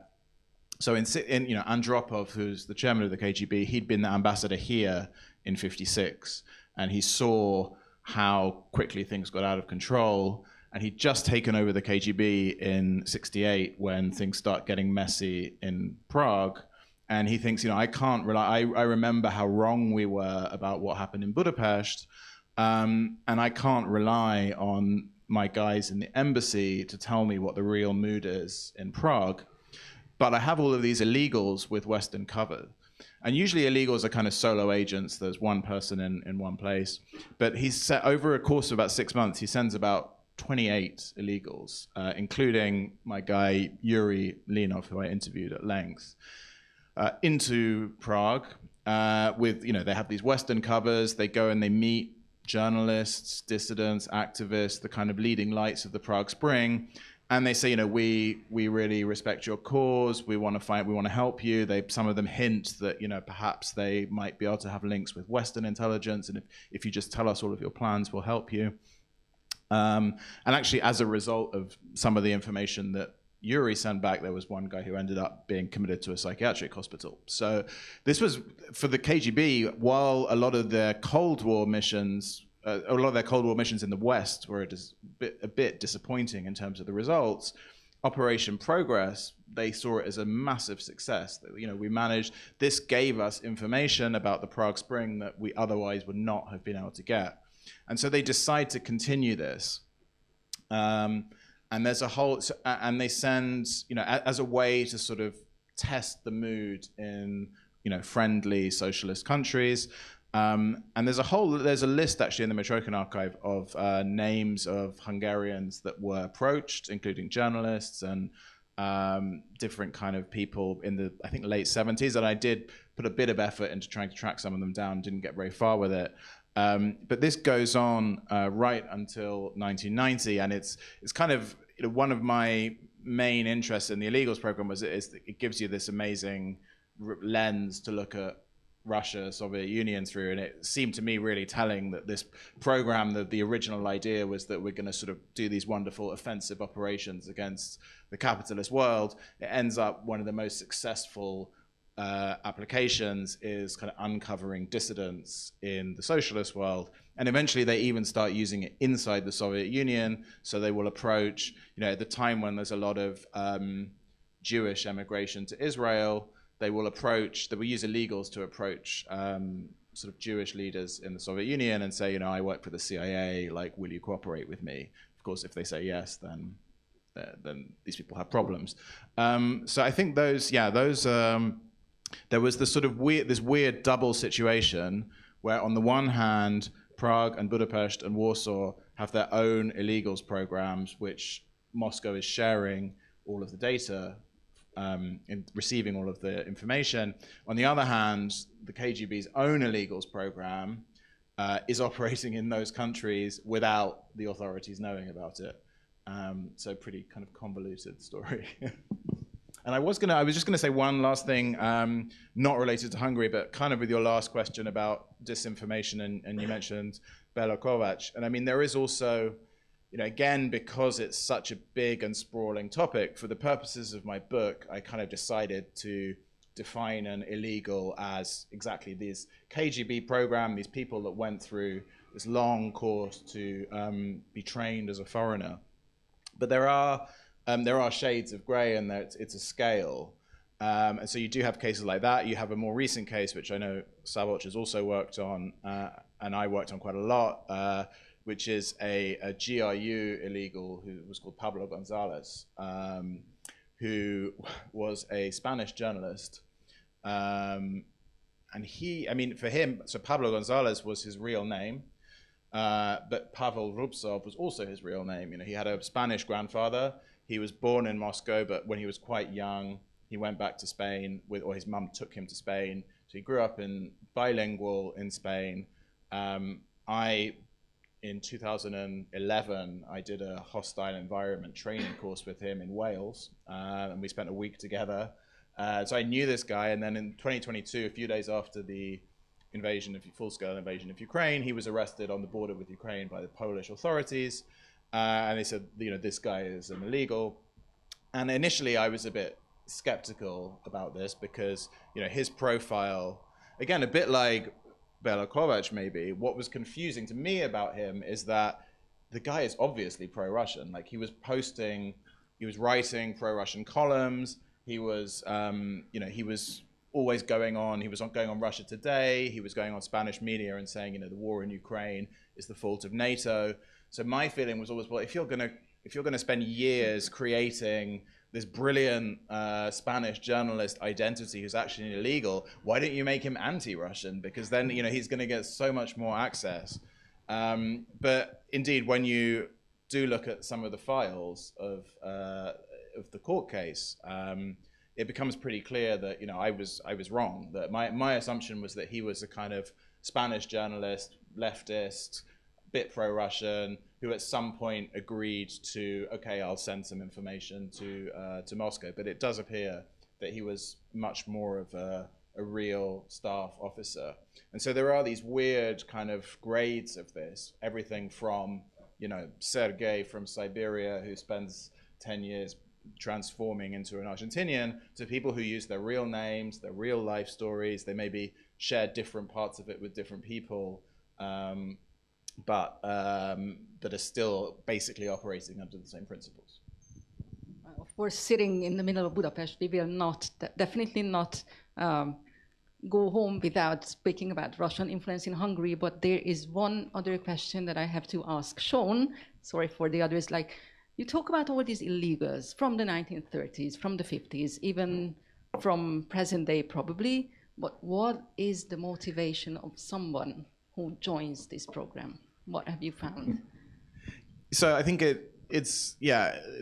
so in Andropov, who's the chairman of the KGB, he'd been the ambassador here in '56, and he saw how quickly things got out of control. And he'd just taken over the KGB in '68 when things start getting messy in Prague. And he thinks, I can't rely, I remember how wrong we were about what happened in Budapest, and I can't rely on my guys in the embassy to tell me what the real mood is in Prague. But I have all of these illegals with Western cover. And usually illegals are kind of solo agents. There's one person in one place. But he's set over a course of about 6 months, he sends about 28 illegals, including my guy, Yuri Linov, who I interviewed at length, into Prague with, they have these Western covers. They go and they meet journalists, dissidents, activists, the kind of leading lights of the Prague Spring. And they say, we really respect your cause. We want to help you. Some of them hint that, perhaps they might be able to have links with Western intelligence. And if you just tell us all of your plans, we'll help you. And actually, as a result of some of the information that Yuri sent back, there was one guy who ended up being committed to a psychiatric hospital. So this was, for the KGB, while a lot of their Cold War missions in the West were a bit disappointing in terms of the results, Operation Progress, they saw it as a massive success. We managed, this gave us information about the Prague Spring that we otherwise would not have been able to get. And so they decide to continue this. And there's and they send, as a way to sort of test the mood in, friendly socialist countries. And there's a list actually in the Mitrokhin archive of names of Hungarians that were approached, including journalists and different kind of people in the, I think, late 70s. And I did put a bit of effort into trying to track some of them down, didn't get very far with it. But this goes on right until 1990, and it's kind of one of my main interests in the illegals program was it gives you this amazing lens to look at Russia, Soviet Union through, and it seemed to me really telling that this program, the original idea was that we're going to sort of do these wonderful offensive operations against the capitalist world. It ends up one of the most successful applications is kind of uncovering dissidents in the socialist world. And eventually they even start using it inside the Soviet Union. So they will approach, at the time when there's a lot of Jewish emigration to Israel, they will use illegals to approach sort of Jewish leaders in the Soviet Union and say, I work for the CIA, will you cooperate with me? Of course, if they say yes, then these people have problems. So I think there was this sort of weird double situation where on the one hand, Prague and Budapest and Warsaw have their own illegals programs, which Moscow is sharing all of the data, in receiving all of the information. On the other hand, the KGB's own illegals program is operating in those countries without the authorities knowing about it. So pretty kind of convoluted story. And I was just gonna say one last thing, not related to Hungary, but kind of with your last question about disinformation, and you mentioned Bela Kovac. And I mean, there is also, again, because it's such a big and sprawling topic, for the purposes of my book, I kind of decided to define an illegal as exactly this KGB program, these people that went through this long course to be trained as a foreigner. But there are shades of grey, and it's a scale. And so you do have cases like that. You have a more recent case, which I know Savoc has also worked on, and I worked on quite a lot, which is a GRU illegal who was called Pablo Gonzalez, who was a Spanish journalist. And for him, so Pablo Gonzalez was his real name, but Pavel Rubtsov was also his real name. He had a Spanish grandfather. He was born in Moscow, but when he was quite young, he went back to Spain or his mum took him to Spain. So he grew up bilingual in Spain. in 2011, I did a hostile environment training course with him in Wales, and we spent a week together. So I knew this guy, and then in 2022, a few days after the full-scale invasion of Ukraine, he was arrested on the border with Ukraine by the Polish authorities, and they said, this guy is an illegal. And initially, I was a bit skeptical about this because, his profile, again, a bit like Bela Kovac maybe, what was confusing to me about him is that the guy is obviously pro-Russian. Like he was writing pro-Russian columns. He was, he was always going on Russia Today. He was going on Spanish media and saying, the war in Ukraine is the fault of NATO. So my feeling was always, well, if you're gonna spend years creating this brilliant Spanish journalist identity who's actually illegal, why don't you make him anti-Russian? Because then he's going to get so much more access. But indeed, when you do look at some of the files of the court case, it becomes pretty clear that I was wrong. That my assumption was that he was a kind of Spanish journalist, leftist, bit pro-Russian, who at some point agreed to, okay, I'll send some information to Moscow. But it does appear that he was much more of a real staff officer. And so there are these weird kind of grades of this, everything from, Sergei from Siberia, who spends 10 years transforming into an Argentinian, to people who use their real names, their real life stories. They maybe share different parts of it with different people. But are still basically operating under the same principles.
Of course, sitting in the middle of Budapest, we will definitely not go home without speaking about Russian influence in Hungary. But there is one other question that I have to ask Shaun. Sorry for the others. Like, you talk about all these illegals from the 1930s, from the 50s, even from present day probably. But what is the motivation of someone who joins this program? What have you found?
So I think it's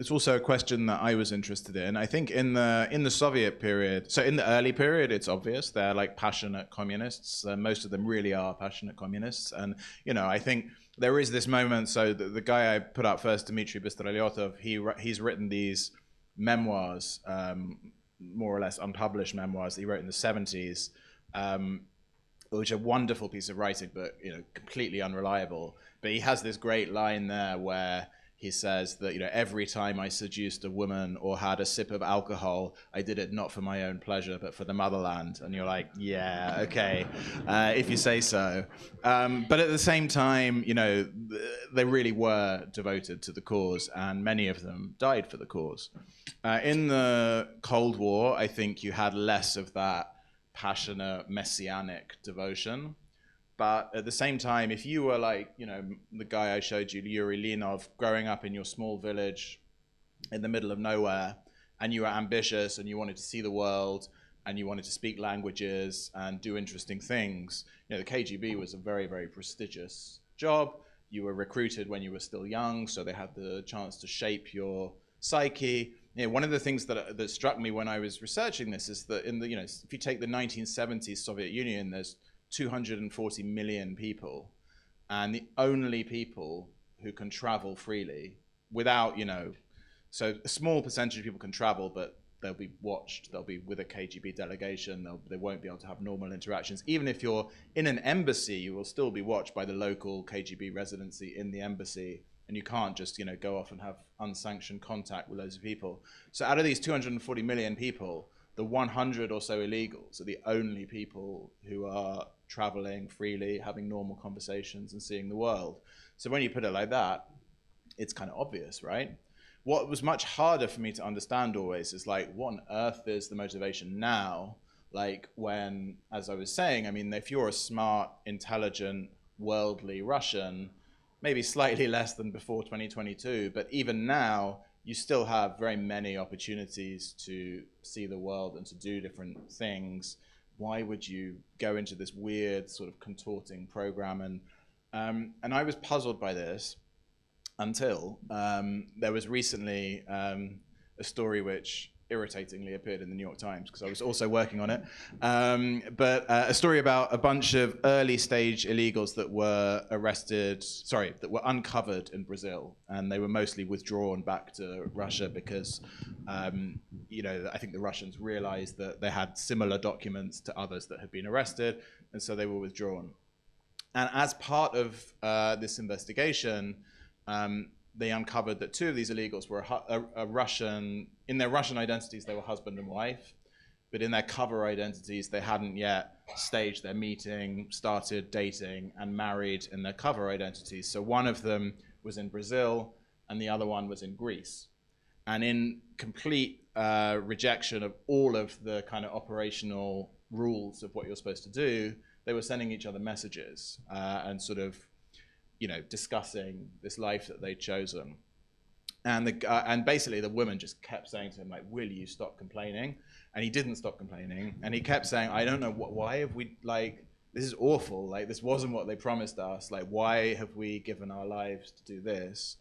also a question that I was interested in. I think in the Soviet period, so in the early period, it's obvious they're like passionate communists. Most of them really are passionate communists, and I think there is this moment. So the guy I put out first, Dmitry Bystrolyotov, he's written these memoirs, more or less unpublished memoirs that he wrote in the 70s. Which are a wonderful piece of writing, but completely unreliable. But he has this great line there where he says that every time I seduced a woman or had a sip of alcohol, I did it not for my own pleasure, but for the motherland. And you're like, yeah, okay, if you say so. But at the same time, they really were devoted to the cause, and many of them died for the cause. In the Cold War, I think you had less of that passionate messianic devotion, but at the same time, if you were like the guy I showed you, Yuri Linov, growing up in your small village in the middle of nowhere, and you were ambitious and you wanted to see the world and you wanted to speak languages and do interesting things, the KGB was a very, very prestigious job. You were recruited when you were still young, so they had the chance to shape your psyche. One of the things that struck me when I was researching this is that if you take the 1970s Soviet Union, there's 240 million people, and the only people who can travel freely without, so a small percentage of people can travel, but they'll be watched, they'll be with a KGB delegation, they won't be able to have normal interactions. Even if you're in an embassy, you will still be watched by the local KGB residency in the embassy. And you can't just, go off and have unsanctioned contact with loads of people. So out of these 240 million people, the 100 or so illegals are the only people who are traveling freely, having normal conversations and seeing the world. So when you put it like that, it's kind of obvious, right? What was much harder for me to understand always is like, what on earth is the motivation now? Like when, as I was saying, if you're a smart, intelligent, worldly Russian, maybe slightly less than before 2022, but even now, you still have very many opportunities to see the world and to do different things. Why would you go into this weird sort of contorting program? And I was puzzled by this until there was recently a story which irritatingly appeared in the New York Times because I was also working on it. But a story about a bunch of early stage illegals that were that were uncovered in Brazil, and they were mostly withdrawn back to Russia because, I think the Russians realized that they had similar documents to others that had been arrested, and so they were withdrawn. And as part of this investigation, they uncovered that two of these illegals were a Russian. In their Russian identities, they were husband and wife, but in their cover identities, they hadn't yet staged their meeting, started dating, and married in their cover identities. So one of them was in Brazil, and the other one was in Greece. And in complete rejection of all of the kind of operational rules of what you're supposed to do, they were sending each other messages and sort of, discussing this life that they'd chosen. And basically the woman just kept saying to him, like, will you stop complaining? And he didn't stop complaining. And he kept saying, I don't know, why have we, like, this is awful. Like, this wasn't what they promised us. Like, why have we given our lives to do this?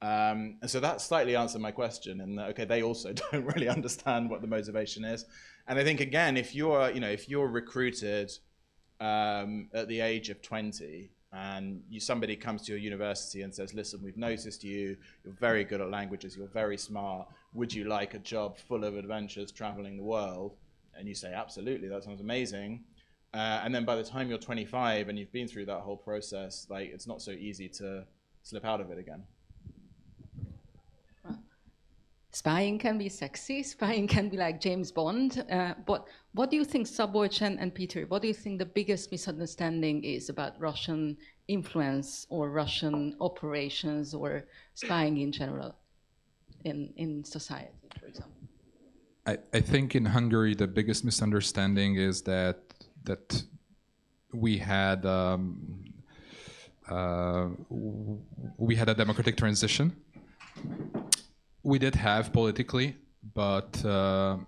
And so that slightly answered my question. And okay, they also don't really understand what the motivation is. And I think, again, if you're recruited at the age of 20, and somebody comes to your university and says, listen, we've noticed you're very good at languages, you're very smart, would you like a job full of adventures traveling the world? And you say, absolutely, that sounds amazing. And then by the time you're 25 and you've been through that whole process, like, it's not so easy to slip out of it again.
Spying can be sexy, spying can be like James Bond, but what do you think, Szabolcs and Peter, what do you think the biggest misunderstanding is about Russian influence or Russian operations or spying in general in society, for example?
I think in Hungary the biggest misunderstanding is that we had a democratic transition. We did have politically, but all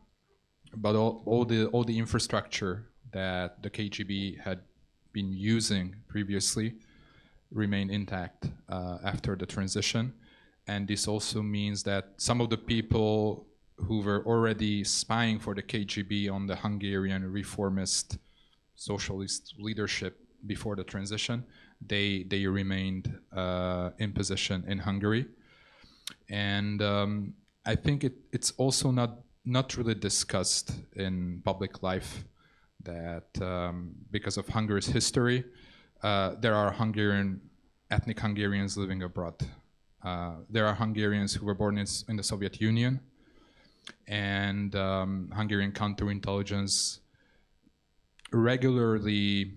the infrastructure that the KGB had been using previously remained intact after the transition. And this also means that some of the people who were already spying for the KGB on the Hungarian reformist socialist leadership before the transition, they remained in position in Hungary. And I think it's also not really discussed in public life that because of Hungary's history, there are ethnic Hungarians living abroad. There are Hungarians who were born in the Soviet Union, and Hungarian counterintelligence regularly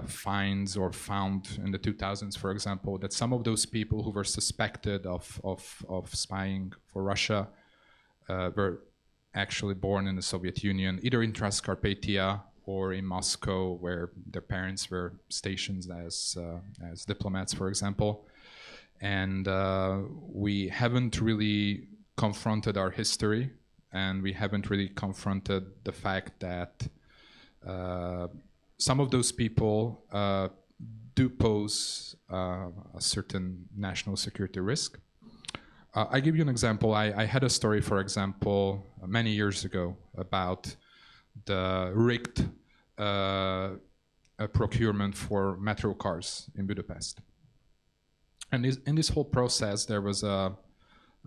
finds or found in the 2000s, for example, that some of those people who were suspected of spying for Russia were actually born in the Soviet Union, either in Transcarpathia or in Moscow, where their parents were stationed as diplomats, for example. And we haven't really confronted our history, and we haven't really confronted the fact that some of those people do pose a certain national security risk. I give you an example. I had a story, for example, many years ago about the rigged procurement for metro cars in Budapest. And in this whole process, there was a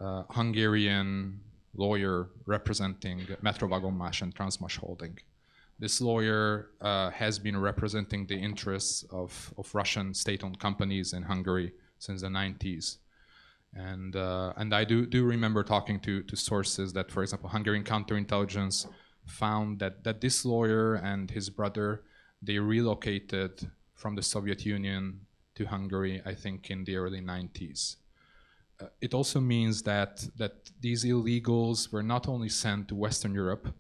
Hungarian lawyer representing Metrovagonmás and Transmas Holding. This lawyer has been representing the interests of Russian state-owned companies in Hungary since the 90s. And I do remember talking to sources that, for example, Hungarian counterintelligence found that this lawyer and his brother, they relocated from the Soviet Union to Hungary, I think, in the early 90s. It also means that these illegals were not only sent to Western Europe,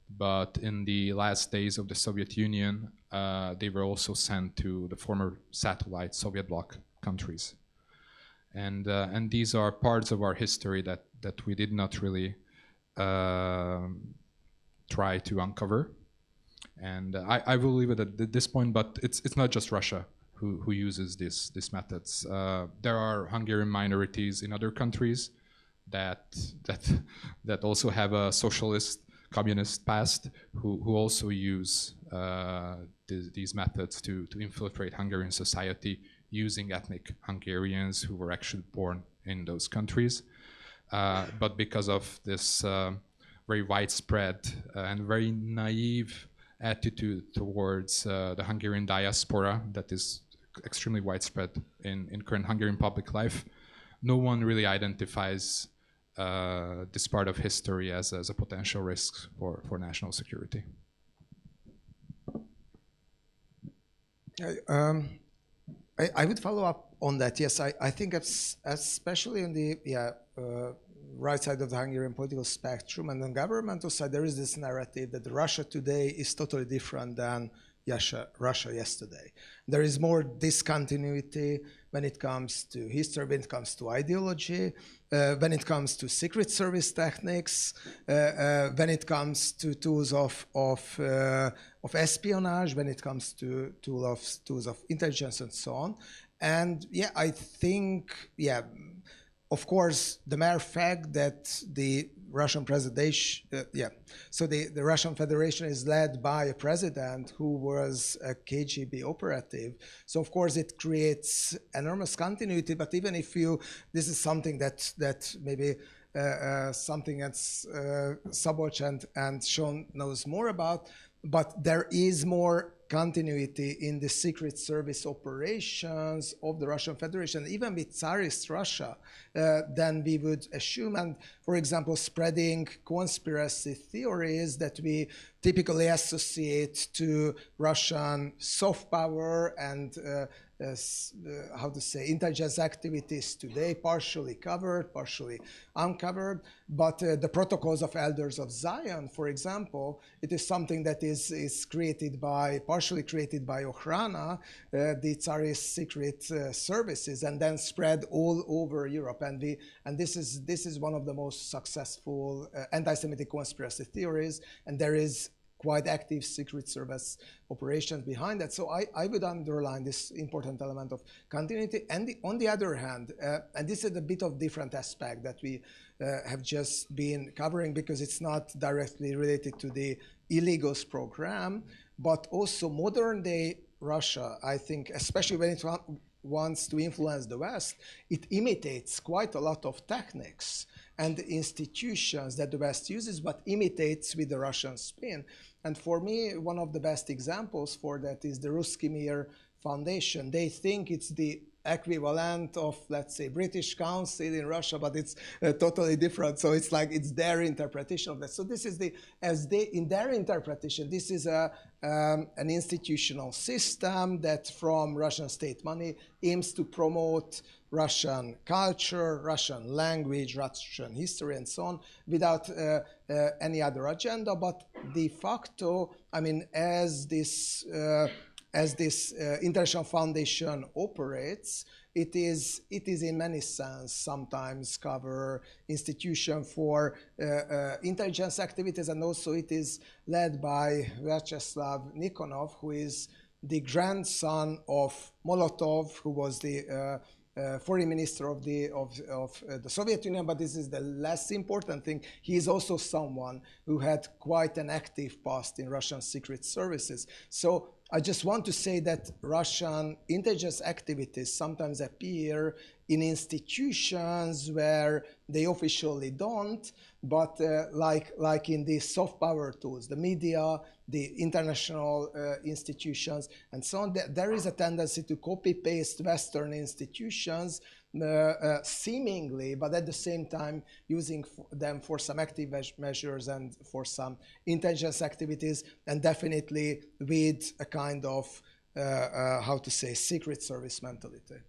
but in the last days of the Soviet Union, they were also sent to the former satellite Soviet bloc countries. And these are parts of our history that we did not really try to uncover. And I will leave it at this point, but it's not just Russia who uses these methods. There are Hungarian minorities in other countries that also have a socialist, communist past, who also use these methods to infiltrate Hungarian society, using ethnic Hungarians who were actually born in those countries. But because of this very widespread and very naive attitude towards the Hungarian diaspora that is extremely widespread in current Hungarian public life, no one really identifies this part of history as a potential risk for national security.
I would follow up on that. Yes, I think especially on the right side of the Hungarian political spectrum and on governmental side, there is this narrative that Russia today is totally different than Russia yesterday. There is more discontinuity when it comes to history, when it comes to ideology, when it comes to secret service techniques, when it comes to tools of espionage, when it comes to tools of intelligence and so on. And yeah, I think, of course, the mere fact that the Russian president, so the Russian Federation is led by a president who was a KGB operative. So of course it creates enormous continuity. But even if this is something that maybe something that's Szabolcs and Shaun knows more about, but there is more continuity in the secret service operations of the Russian Federation, even with Tsarist Russia, than we would assume. And for example, spreading conspiracy theories that we typically associate to Russian soft power and intelligence activities today, partially covered, partially uncovered. But the protocols of elders of Zion, for example, it is something that is partially created by Okhrana, the Tsarist secret services, and then spread all over Europe. And this is one of the most successful anti-Semitic conspiracy theories, and there is quite active secret service operations behind that. So I would underline this important element of continuity. And on the other hand, and this is a bit of different aspect that we have just been covering because it's not directly related to the illegals program, but also modern day Russia, I think, especially when it wants to influence the West, it imitates quite a lot of techniques and institutions that the West uses, but imitates with the Russian spin. And for me, one of the best examples for that is the Ruski Mir Foundation. They think it's the equivalent of, let's say, British Council in Russia, but it's totally different. So it's like it's their interpretation of that. So this is in their interpretation, this is an institutional system that from Russian state money aims to promote Russian culture, Russian language, Russian history, and so on, without any other agenda. But de facto, I mean, as this international foundation operates, it is in many sense sometimes cover institution for intelligence activities, and also it is led by Vyacheslav Nikonov, who is the grandson of Molotov, who was the foreign minister of the Soviet Union. But this is the less important thing. He is also someone who had quite an active past in Russian secret services. So I just want to say that Russian intelligence activities sometimes appear in institutions where they officially don't, but like in the soft power tools, the media, the international institutions, and so on, there is a tendency to copy-paste Western institutions seemingly, but at the same time using them for some active measures and for some intelligence activities, and definitely with a kind of, secret service mentality.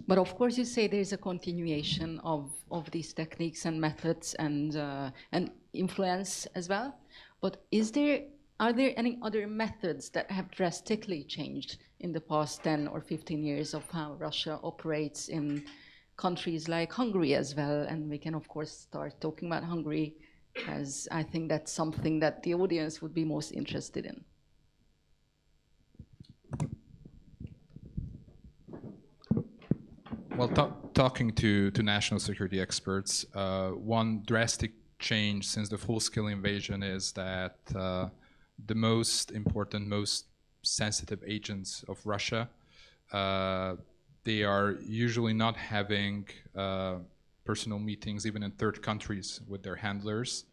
But of course, you say there's a continuation of these techniques and methods and influence as well. But are there any other methods that have drastically changed in the past 10 or 15 years of how Russia operates in countries like Hungary as well? And we can, of course, start talking about Hungary, as I think that's something that the audience would be most interested in.
Well, talking to national security experts, one drastic change since the full-scale invasion is that the most important, most sensitive agents of Russia, they are usually not having personal meetings even in third countries with their handlers.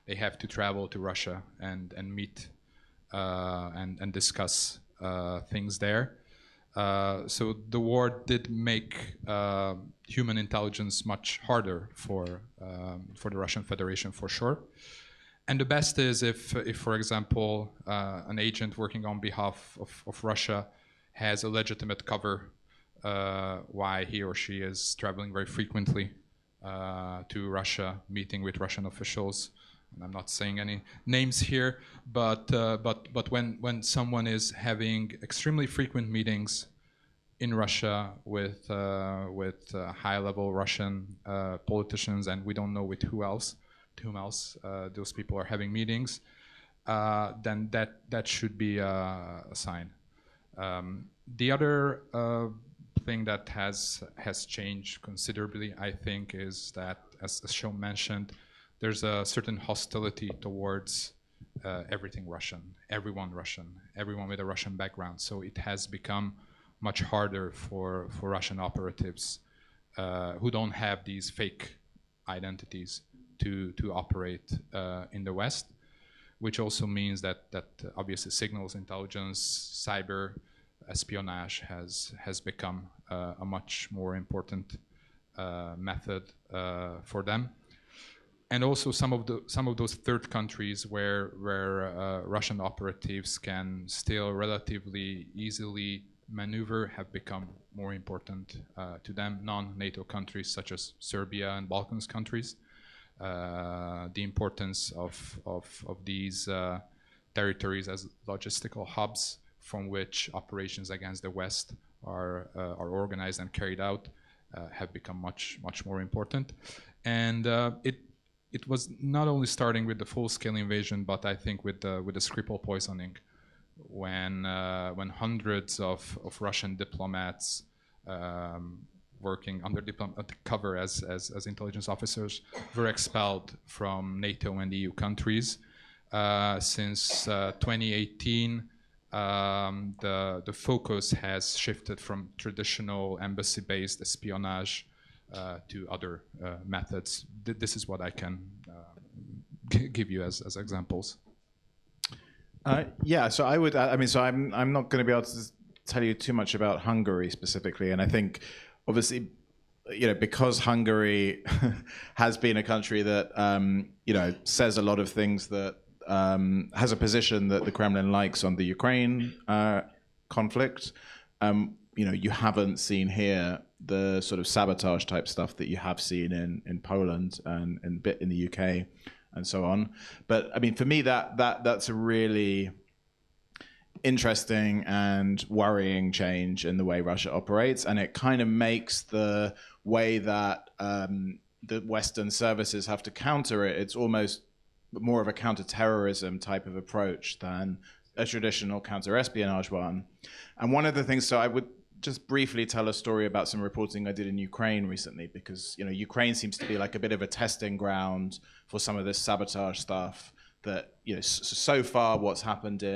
They have to travel to Russia and meet and discuss things there. So the war did make human intelligence much harder for the Russian Federation, for sure. And the best is if for example, an agent working on behalf of Russia has a legitimate cover why he or she is traveling very frequently to Russia, meeting with Russian officials. And I'm not saying any names here, but when someone is having extremely frequent meetings in Russia with high-level Russian politicians, and we don't know with whom else those people are having meetings, then that should be a sign. The other thing that has changed considerably, I think, is that, as Shaun mentioned, there's a certain hostility towards everything Russian, everyone with a Russian background. So it has become much harder for Russian operatives who don't have these fake identities to operate in the West, which also means that obviously signals intelligence, cyber espionage has become a much more important method for them. And also some of those third countries where Russian operatives can still relatively easily maneuver have become more important to them. Non-NATO countries such as Serbia and Balkans countries. The importance of these territories as logistical hubs from which operations against the West are organized and carried out have become much more important. And it was not only starting with the full-scale invasion, but I think with the Skripal poisoning, when hundreds of Russian diplomats working under diplomatic cover as intelligence officers were expelled from NATO and EU countries. Since 2018, the focus has shifted from traditional embassy-based espionage to other methods. This is what I can give you as examples.
Yeah, so I would. I mean, so I'm not going to be able to tell you too much about Hungary specifically, and I think, obviously, because Hungary has been a country that says a lot of things, that has a position that the Kremlin likes on the Ukraine conflict. You haven't seen here the sort of sabotage type stuff that you have seen in Poland and a bit in the UK and so on. But I mean, for me, that's a really interesting and worrying change in the way Russia operates, and it kind of makes the way that the Western services have to counter it. It's almost more of a counter-terrorism type of approach than a traditional counter-espionage one. And one of the things, so I would just briefly tell a story about some reporting I did in Ukraine recently, because Ukraine seems to be like a bit of a testing ground for some of this sabotage stuff. That so far what's happened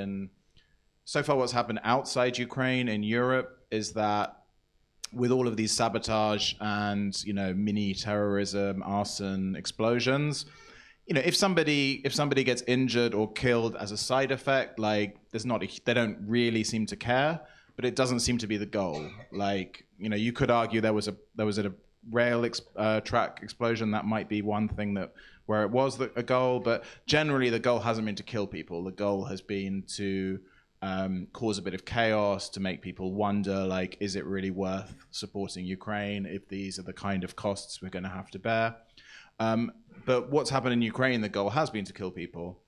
outside Ukraine in Europe is that with all of these sabotage and mini terrorism, arson, explosions, if somebody gets injured or killed as a side effect, like they don't really seem to care. But it doesn't seem to be the goal. Like, you could argue there was a rail track explosion. That might be one thing where it was a goal. But generally, the goal hasn't been to kill people. The goal has been to cause a bit of chaos, to make people wonder, like, is it really worth supporting Ukraine if these are the kind of costs we're going to have to bear? But what's happened in Ukraine, the goal has been to kill people.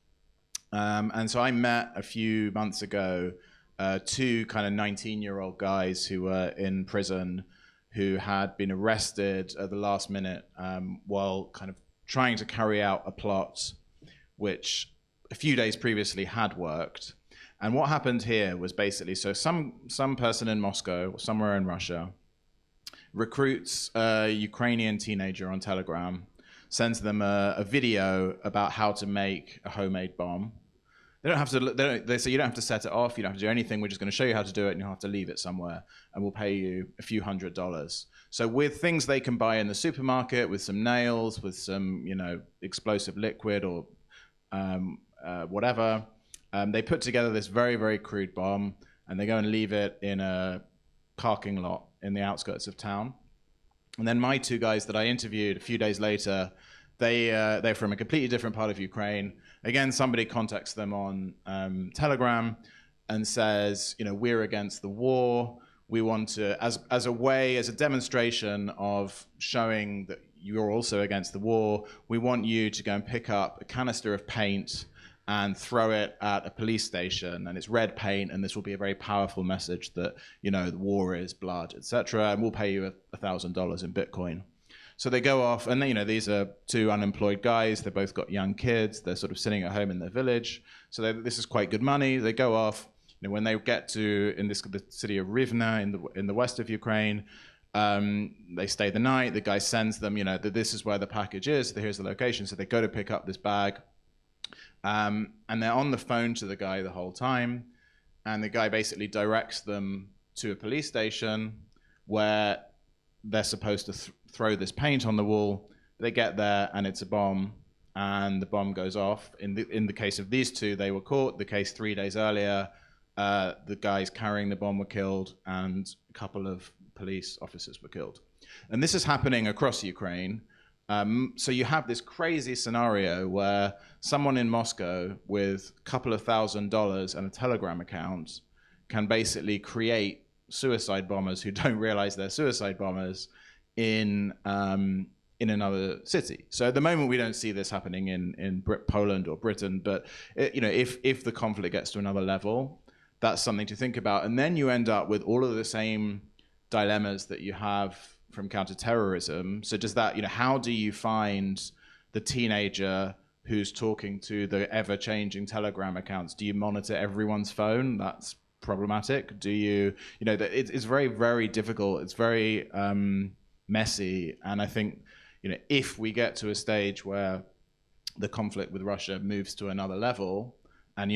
And so I met a few months ago two kind of 19-year-old guys who were in prison who had been arrested at the last minute while kind of trying to carry out a plot which a few days previously had worked. And what happened here was basically, so some person in Moscow or somewhere in Russia recruits a Ukrainian teenager on Telegram, sends them a video about how to make a homemade bomb. They don't have to. They say you don't have to set it off. You don't have to do anything. We're just going to show you how to do it, and you'll have to leave it somewhere, and we'll pay you a few $100s. So with things they can buy in the supermarket, with some nails, with some explosive liquid or whatever, they put together this very, very crude bomb, and they go and leave it in a parking lot in the outskirts of town. And then my two guys that I interviewed a few days later, they're from a completely different part of Ukraine. Again, somebody contacts them on Telegram and says, we're against the war. We want to, as a demonstration of showing that you're also against the war, we want you to go and pick up a canister of paint and throw it at a police station, and it's red paint, and this will be a very powerful message that, the war is blood, etc., and we'll pay you $1,000 in Bitcoin. So they go off, and these are two unemployed guys. They both got young kids. They're sort of sitting at home in their village. So this is quite good money. They go off. When they get to the city of Rivne in the west of Ukraine, they stay the night. The guy sends them, that this is where the package is. Here's the location. So they go to pick up this bag, and they're on the phone to the guy the whole time. And the guy basically directs them to a police station where they're supposed to throw this paint on the wall. They get there, and it's a bomb, and the bomb goes off. In the case of these two, they were caught. The case 3 days earlier, the guys carrying the bomb were killed, and a couple of police officers were killed. And this is happening across Ukraine. So you have this crazy scenario where someone in Moscow with a couple of $1,000s and a Telegram account can basically create suicide bombers who don't realize they're suicide bombers in another city. So at the moment, we don't see this happening in Poland or Britain, but if the conflict gets to another level, that's something to think about. And then you end up with all of the same dilemmas that you have from counterterrorism. So does that, how do you find the teenager who's talking to the ever-changing Telegram accounts? Do you monitor everyone's phone? That's problematic. Do you, it's very, very difficult. It's very messy. And I think, if we get to a stage where the conflict with Russia moves to another level, and,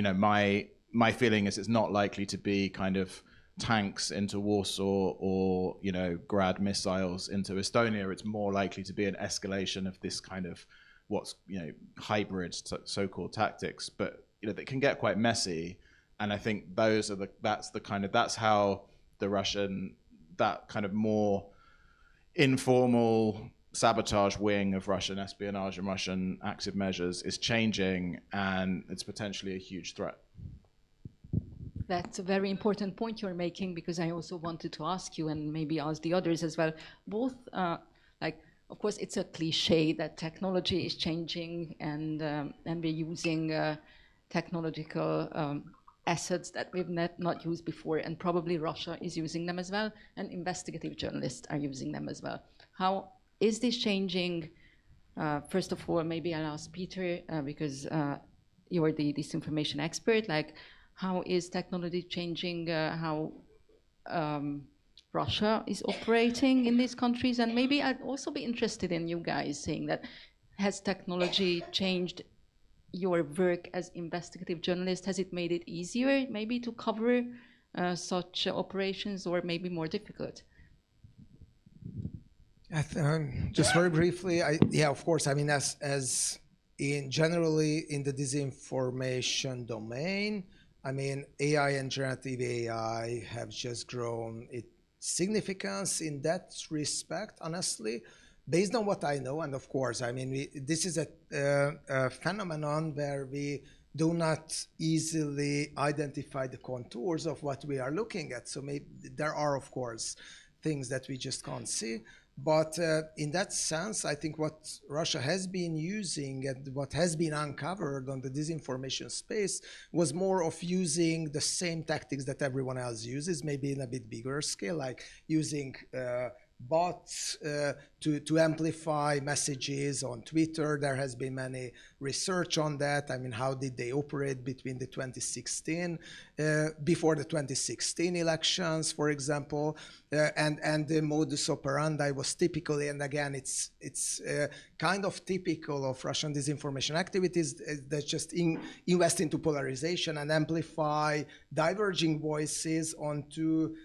my feeling is it's not likely to be kind of tanks into Warsaw or, Grad missiles into Estonia. It's more likely to be an escalation of this kind of what's, hybrid so-called tactics, but, that can get quite messy. And I think that's how the Russian, that kind of more informal sabotage wing of Russian espionage and Russian active measures is changing, and it's potentially a huge threat.
That's a very important point you're making, because I also wanted to ask you, and maybe ask the others as well, both, of course, it's a cliche that technology is changing, and we're using technological assets that we've not used before, and probably Russia is using them as well, and investigative journalists are using them as well. How is this changing? First of all, maybe I'll ask Peter, because you're the disinformation expert. How is technology changing how Russia is operating in these countries? And maybe I'd also be interested in you guys saying that, has technology changed your work as investigative journalists? Has it made it easier maybe to cover such operations, or maybe more difficult?
Just very briefly, of course, as in generally in the disinformation domain, AI and generative AI have just grown its significance in that respect, honestly, based on what I know. And of course, this is a phenomenon where we do not easily identify the contours of what we are looking at. So maybe there are, of course, things that we just can't see. But in that sense, I think what Russia has been using and what has been uncovered on the disinformation space was more of using the same tactics that everyone else uses, maybe in a bit bigger scale, like using bots to amplify messages on Twitter. There has been many research on that. I mean, how did they operate between the 2016, before the 2016 elections, for example, and the modus operandi was typically, and again, it's kind of typical of Russian disinformation activities that just invest into polarization and amplify diverging voices onto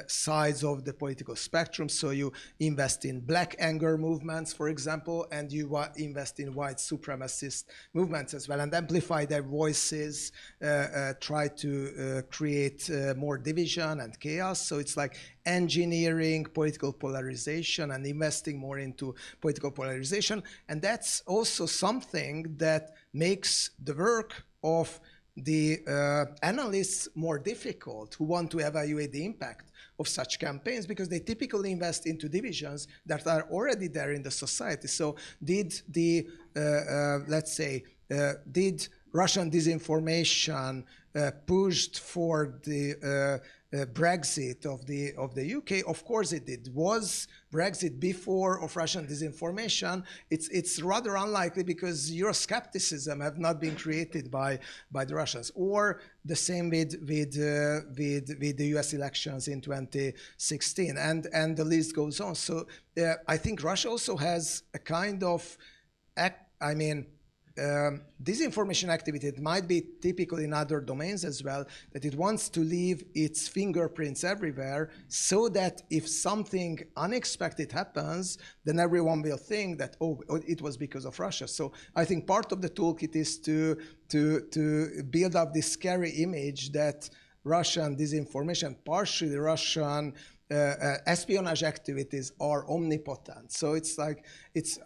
sides of the political spectrum. So you invest in black anger movements, for example, and you invest in white supremacist movements as well, and amplify their voices, try to create more division and chaos. So it's like engineering political polarization and investing more into political polarization. And that's also something that makes the work of the analysts more difficult who want to evaluate the impact of such campaigns, because they typically invest into divisions that are already there in the society. So did the, let's say, did Russian disinformation pushed for the Brexit of the UK? Of course it did. Was Brexit before of Russian disinformation? It's rather unlikely, because Euroscepticism have not been created by the Russians. Or the same with the US elections in 2016, and the list goes on. So I think Russia also has a kind of disinformation activity. It might be typical in other domains as well, that it wants to leave its fingerprints everywhere, so that if something unexpected happens, then everyone will think that, oh, it was because of Russia. So I think part of the toolkit is to build up this scary image that Russian disinformation, partially Russian espionage activities are omnipotent. So it's like it's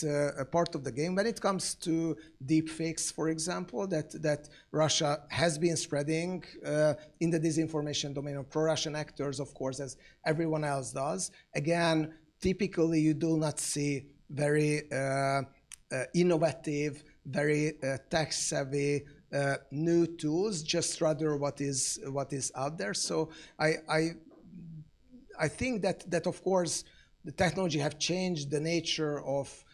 a part of the game. When it comes to deep fakes, for example, that Russia has been spreading in the disinformation domain of pro-Russian actors, of course, as everyone else does. Again, typically you do not see very innovative, very tech-savvy new tools, just rather what is out there. So I think that of course the technology have changed the nature of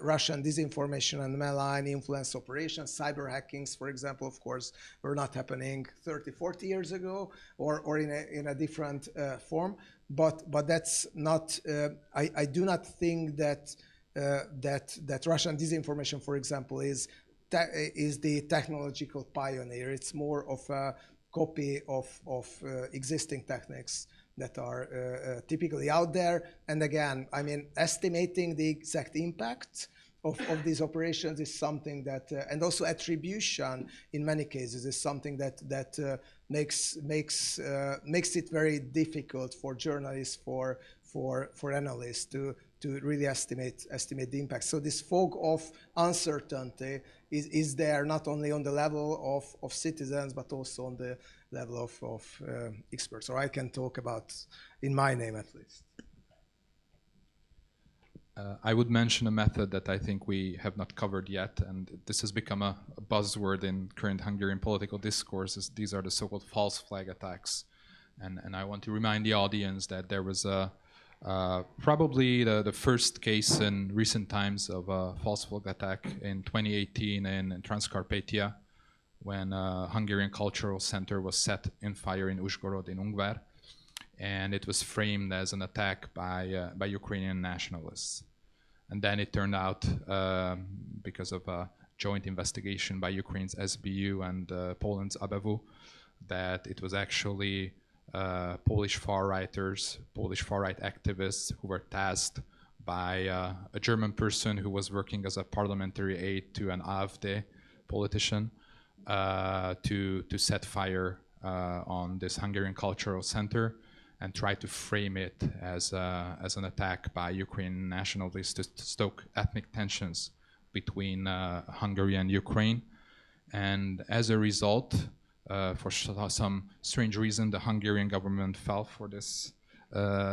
Russian disinformation and malign influence operations. Cyber hackings, for example, of course, were not happening 30, 40 years ago, or in a different form. But that's not. I do not think that Russian disinformation, for example, is the technological pioneer. It's more of a copy of existing techniques that are typically out there. And again, I mean, estimating the exact impact of these operations is something that, and also attribution in many cases is something that makes it very difficult for journalists, for analysts to really estimate the impact. So this fog of uncertainty is there, not only on the level of citizens, but also on the level of experts. Or I can talk about in my name at least.
I would mention a method that I think we have not covered yet, and this has become a buzzword in current Hungarian political discourse. These are the so-called false flag attacks. And I want to remind the audience that there was probably the first case in recent times of a false flag attack in 2018 in Transcarpathia, when a Hungarian cultural center was set in fire in Uzhgorod in Ungvar, and it was framed as an attack by Ukrainian nationalists. And then it turned out, because of a joint investigation by Ukraine's SBU and Poland's ABW, that it was actually Polish far-righters, Polish far-right activists who were tasked by a German person who was working as a parliamentary aide to an AfD politician to set fire on this Hungarian cultural center and try to frame it as an attack by Ukrainian nationalists to stoke ethnic tensions between Hungary and Ukraine. And as a result, for some strange reason, the Hungarian government fell for this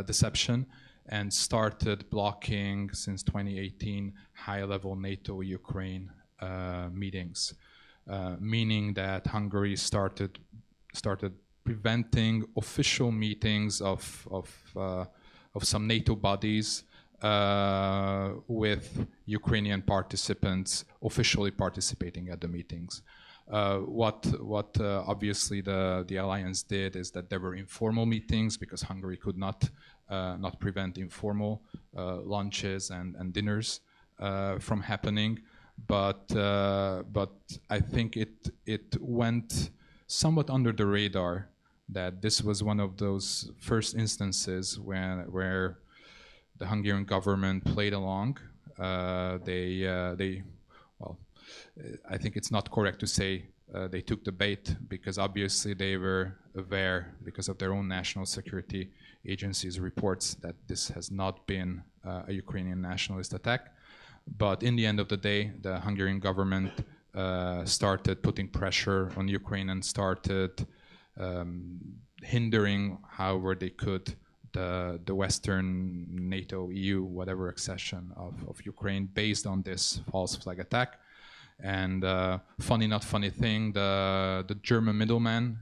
deception and started blocking, since 2018, high-level NATO-Ukraine meetings, meaning that Hungary started preventing official meetings of some NATO bodies with Ukrainian participants officially participating at the meetings. What obviously the alliance did is that there were informal meetings because Hungary could not prevent informal lunches and dinners from happening, but I think it went somewhat under the radar that this was one of those first instances where the Hungarian government played along. I think it's not correct to say they took the bait, because obviously they were aware, because of their own national security agencies' reports, that this has not been a Ukrainian nationalist attack. But in the end of the day, the Hungarian government started putting pressure on Ukraine and started hindering however they could the Western NATO, EU, whatever accession of Ukraine based on this false flag attack. And funny not funny thing, the German middleman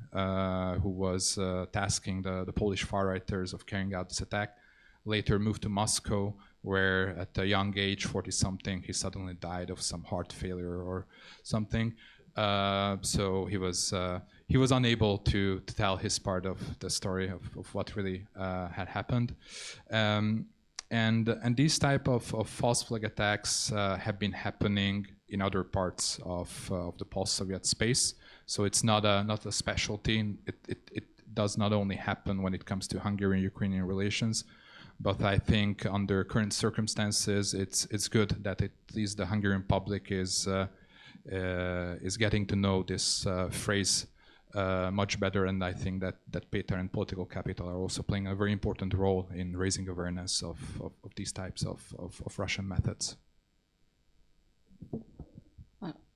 who was tasking the Polish far-righters of carrying out this attack later moved to Moscow, where at a young age, 40-something, he suddenly died of some heart failure or something. So he was unable to tell his part of the story of what really had happened. And these type of false flag attacks have been happening in other parts of the post-Soviet space. So it's not a specialty. It does not only happen when it comes to Hungarian-Ukrainian relations, but I think under current circumstances, it's good that at least the Hungarian public is getting to know this phrase much better, and I think that Peter and political capital are also playing a very important role in raising awareness of these types of Russian methods.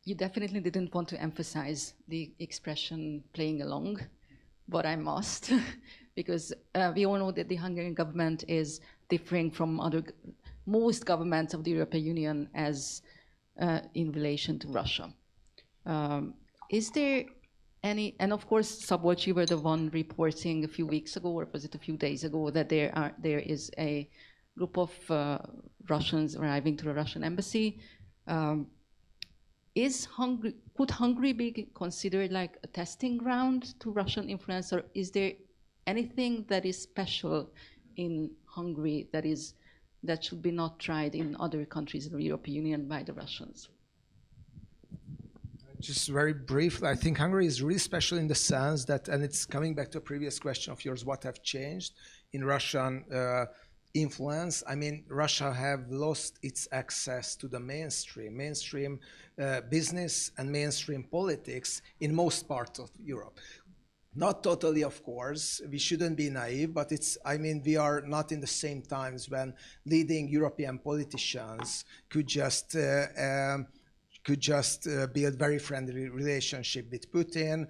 You definitely didn't want to emphasize the expression playing along, but I must, because we all know that the Hungarian government is differing from most governments of the European Union as in relation to Russia. Is there any, and of course, Szabolcs, you were the one reporting a few weeks ago, or was it a few days ago, that there is a group of Russians arriving to the Russian embassy. Could Hungary be considered like a testing ground to Russian influence, or is there anything that is special in Hungary that should be not tried in other countries of the European Union by the Russians?
Just very briefly, I think Hungary is really special in the sense that, and it's coming back to a previous question of yours, what have changed in Russian influence? I mean, Russia have lost its access to the mainstream business and mainstream politics in most parts of Europe. Not totally, of course, we shouldn't be naive, but we are not in the same times when leading European politicians could just build very friendly relationship with Putin,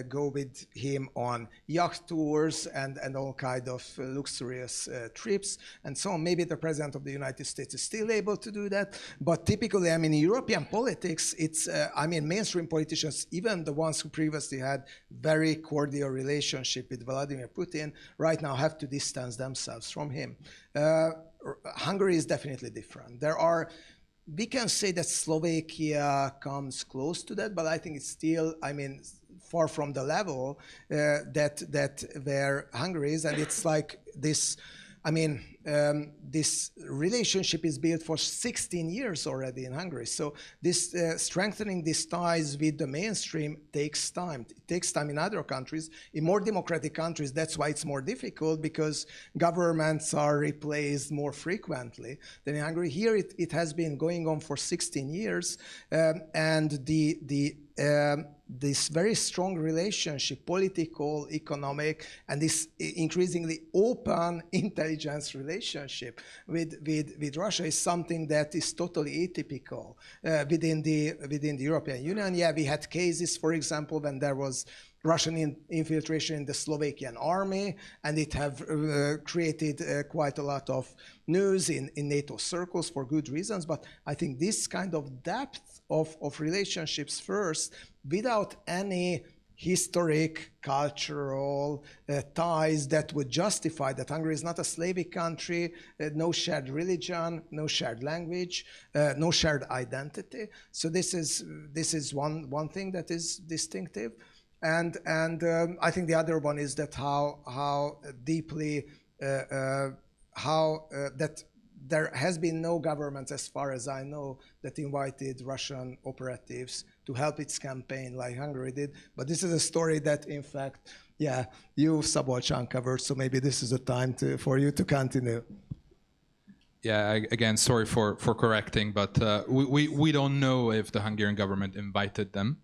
go with him on yacht tours and all kind of luxurious trips and so on. Maybe the President of the United States is still able to do that, but typically, in European politics, it's, mainstream politicians, even the ones who previously had very cordial relationship with Vladimir Putin, right now have to distance themselves from him. Hungary is definitely different. We can say that Slovakia comes close to that, but I think it's still, far from the level that where Hungary is, and it's like this. This relationship is built for 16 years already in Hungary. So this strengthening these ties with the mainstream takes time. It takes time in other countries. In more democratic countries, that's why it's more difficult, because governments are replaced more frequently than in Hungary. Here, it has been going on for 16 years, and this very strong relationship, political, economic, and this increasingly open intelligence relationship with Russia is something that is totally atypical within the European Union. Yeah, we had cases, for example, when there was Russian infiltration in the Slovakian army, and it have created quite a lot of news in NATO circles for good reasons. But I think this kind of depth of relationships first, without any historic, cultural ties that would justify that Hungary is not a Slavic country, no shared religion, no shared language, no shared identity. So this is one thing that is distinctive, and I think the other one is that how deeply that there has been no government, as far as I know, that invited Russian operatives to help its campaign like Hungary did. But this is a story that, in fact, yeah, you, Szabolcs, uncovered, so maybe this is a time for you to continue.
Yeah, again, sorry for correcting, but we don't know if the Hungarian government invited them.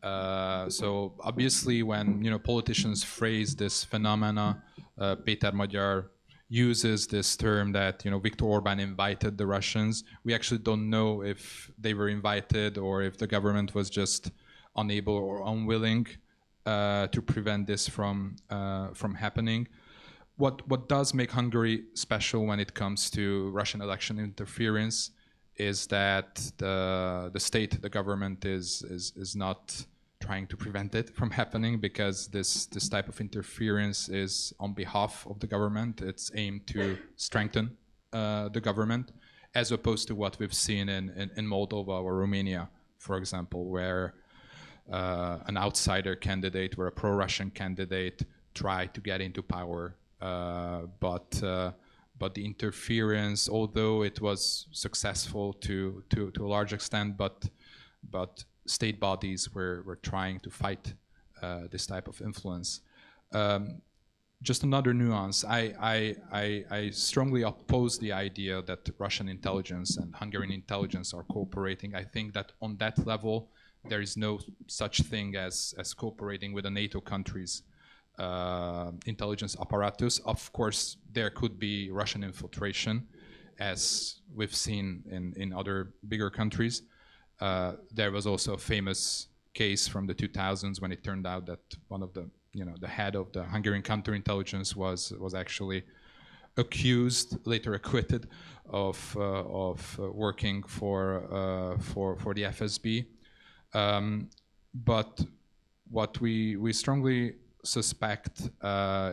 So obviously when politicians phrase this phenomena, Péter Magyar uses this term that Viktor Orbán invited the Russians. We actually don't know if they were invited or if the government was just unable or unwilling to prevent this from happening. What does make Hungary special when it comes to Russian election interference is that the state, the government is not trying to prevent it from happening, because this type of interference is on behalf of the government. It's aimed to strengthen the government, as opposed to what we've seen in Moldova or Romania, for example, where an outsider candidate, where a pro-Russian candidate tried to get into power, but the interference, although it was successful to a large extent, but state bodies were trying to fight this type of influence. Just another nuance, I strongly oppose the idea that Russian intelligence and Hungarian intelligence are cooperating. I think that on that level, there is no such thing as cooperating with the NATO countries' intelligence apparatus. Of course, there could be Russian infiltration, as we've seen in other bigger countries. There was also a famous case from the 2000s when it turned out that one of the head of the Hungarian counterintelligence was actually accused, later acquitted, of working for the FSB. But what we strongly suspect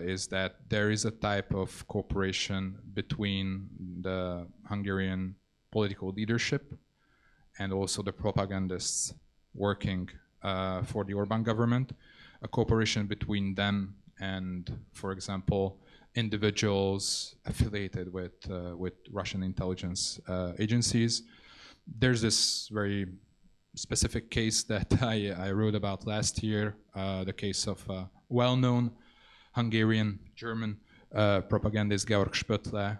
is that there is a type of cooperation between the Hungarian political leadership and also the propagandists working for the Orbán government, a cooperation between them and, for example, individuals affiliated with Russian intelligence agencies. There's this very specific case that I wrote about last year, the case of a well-known Hungarian-German propagandist, Georg Spöttler,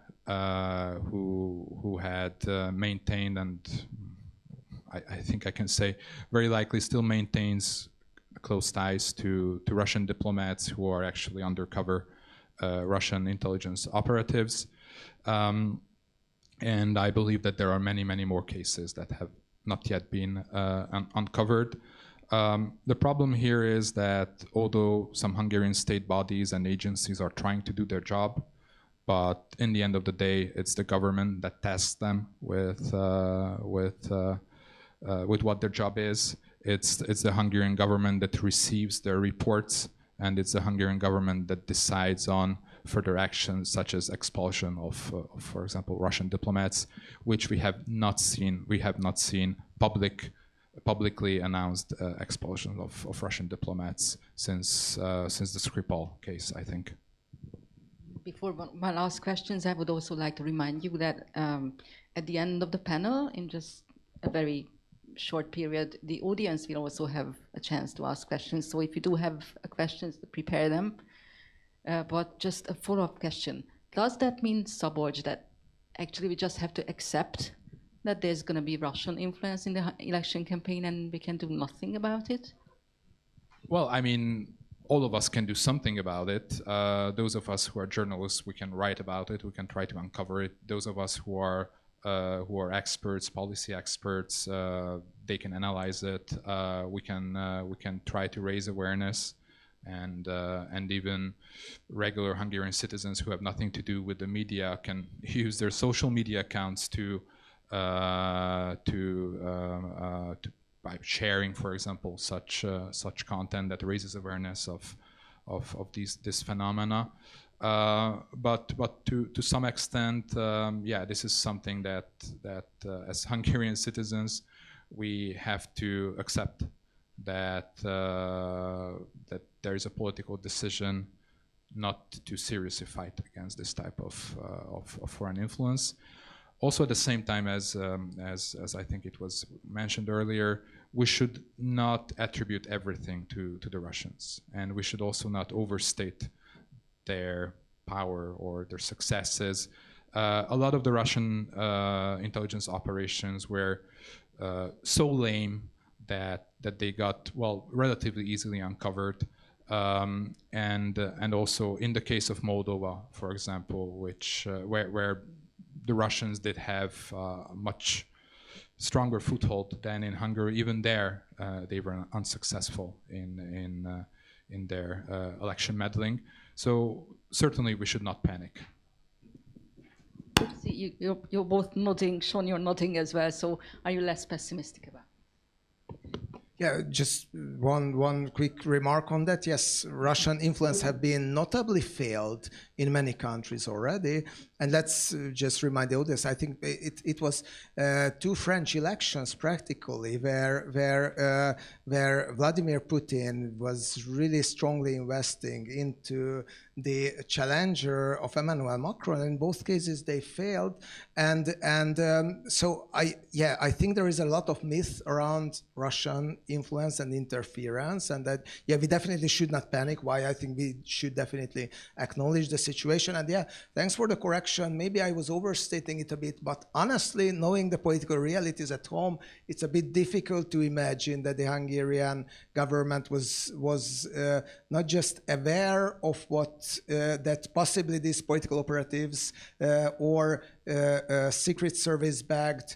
who had maintained, and I think I can say very likely still maintains close ties to Russian diplomats who are actually undercover Russian intelligence operatives. And I believe that there are many, many more cases that have not yet been uncovered. The problem here is that although some Hungarian state bodies and agencies are trying to do their job, but in the end of the day, it's the government that tasks them with what their job is. It's the Hungarian government that receives their reports, and it's the Hungarian government that decides on further actions such as expulsion of for example, Russian diplomats, which we have not seen. We have not seen publicly announced expulsion of Russian diplomats since the Skripal case, I think.
Before my last questions, I would also like to remind you that at the end of the panel, in just a very short period, the audience will also have a chance to ask questions. So if you do have questions, prepare them. But just a follow-up question. Does that mean, Szabolcs, that actually we just have to accept that there's going to be Russian influence in the election campaign and we can do nothing about it?
Well, I mean, all of us can do something about it. Those of us who are journalists, we can write about it, we can try to uncover it. Those of us who are experts, policy experts, they can analyze it. We can try to raise awareness, and even regular Hungarian citizens who have nothing to do with the media can use their social media accounts to sharing, for example, such content that raises awareness of this phenomena. But to some extent, this is something that as Hungarian citizens we have to accept, that that there is a political decision not to seriously fight against this type of foreign influence. Also, at the same time, as I think it was mentioned earlier, we should not attribute everything to the Russians, and we should also not overstate their power or their successes. A lot of the Russian intelligence operations were so lame that they got, well, relatively easily uncovered. And also in the case of Moldova, for example, which where the Russians did have much stronger foothold than in Hungary. Even there, they were unsuccessful in their election meddling. So certainly, we should not panic.
See, you're both nodding. Shaun, you're nodding as well. So are you less pessimistic about it?
Yeah, just one quick remark on that. Yes, Russian influence have been notably failed in many countries already. And let's just remind the audience, I think it was 2 French elections practically where Vladimir Putin was really strongly investing into the challenger of Emmanuel Macron. In both cases, they failed. So I think there is a lot of myth around Russian influence and interference, and that, we definitely should not panic. Why? I think we should definitely acknowledge the situation. And thanks for the correction. Maybe I was overstating it a bit, but honestly, knowing the political realities at home, it's a bit difficult to imagine that the Hungarian government was not just aware of what that possibly these political operatives or secret service-backed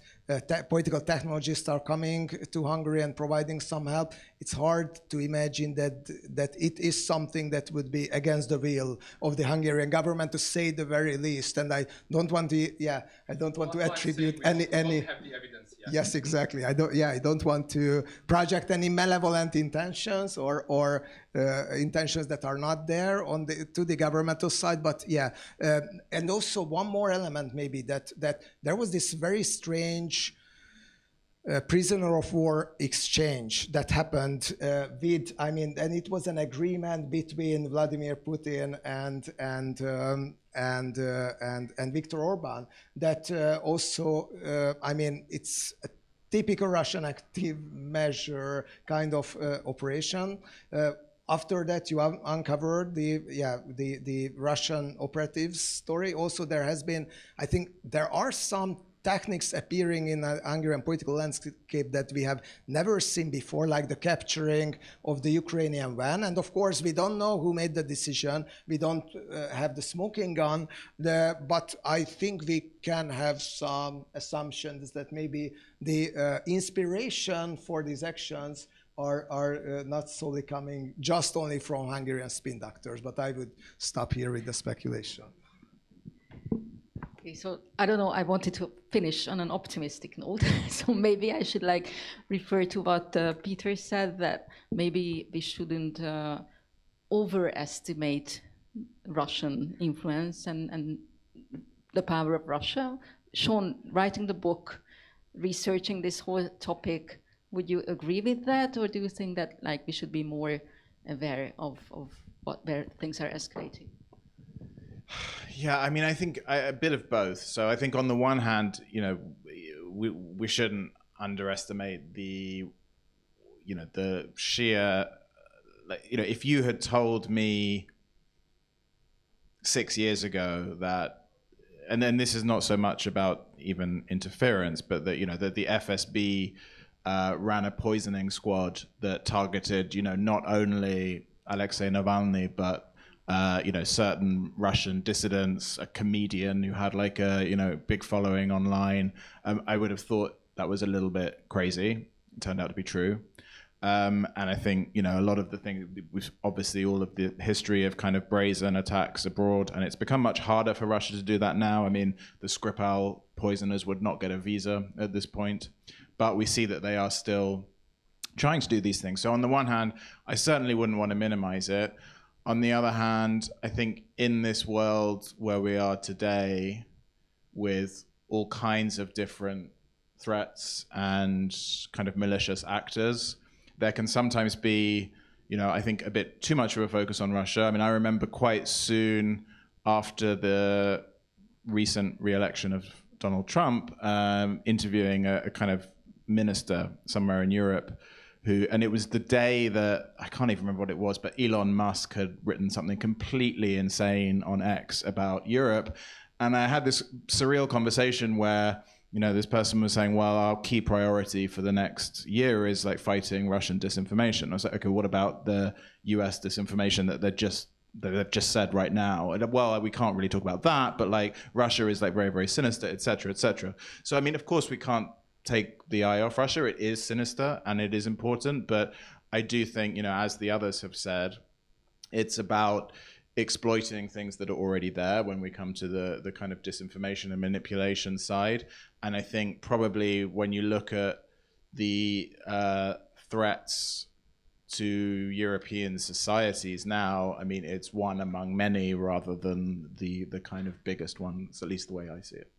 political technologists are coming to Hungary and providing some help. It's hard to imagine that it is something that would be against the will of the Hungarian government, to say the very least. And I don't want to attribute any.
Don't have the evidence yet.
Yes, exactly. I don't want to project any malevolent intentions or intentions that are not there to the governmental side. But and also one more element maybe that there was this very strange prisoner of war exchange that happened and it was an agreement between Vladimir Putin and Viktor Orban that also it's a typical Russian active measure kind of operation. After that, you have uncovered the Russian operatives story. Also, there has been, I think, there are some techniques appearing in the Hungarian political landscape that we have never seen before, like the capturing of the Ukrainian van. And of course, we don't know who made the decision. We don't have the smoking gun. But I think we can have some assumptions that maybe the inspiration for these actions are not solely coming just only from Hungarian spin doctors. But I would stop here with the speculation.
Okay, so I don't know, I wanted to finish on an optimistic note. So maybe I should refer to what Peter said, that maybe we shouldn't overestimate Russian influence and the power of Russia. Shaun, writing the book, researching this whole topic, would you agree with that? Or do you think that we should be more aware of where things are escalating?
Yeah, I think a bit of both. So I think on the one hand, we shouldn't underestimate the sheer, if you had told me 6 years ago that, and then this is not so much about even interference, but that the FSB ran a poisoning squad that targeted, not only Alexei Navalny, but certain Russian dissidents, a comedian who had a big following online. I would have thought that was a little bit crazy. It turned out to be true. And I think, a lot of the things, obviously all of the history of kind of brazen attacks abroad, and it's become much harder for Russia to do that now. The Skripal poisoners would not get a visa at this point, but we see that they are still trying to do these things. So on the one hand, I certainly wouldn't want to minimize it. On the other hand, I think in this world where we are today, with all kinds of different threats and kind of malicious actors, there can sometimes be, I think a bit too much of a focus on Russia. I mean, I remember quite soon after the recent re-election of Donald Trump, interviewing a kind of minister somewhere in Europe and it was the day that, I can't even remember what it was, but Elon Musk had written something completely insane on X about Europe. And I had this surreal conversation where, this person was saying, well, our key priority for the next year is like fighting Russian disinformation. I was like, okay, what about the US disinformation that they've just said right now? And, well, we can't really talk about that, but like Russia is like very, very sinister, et cetera, et cetera. So, I mean, of course we can't take the eye off Russia. It is sinister and it is important, but I do think, as the others have said, it's about exploiting things that are already there when we come to the kind of disinformation and manipulation side. And I think probably when you look at the threats to European societies now, I mean, it's one among many rather than the kind of biggest ones, at least the way I see it.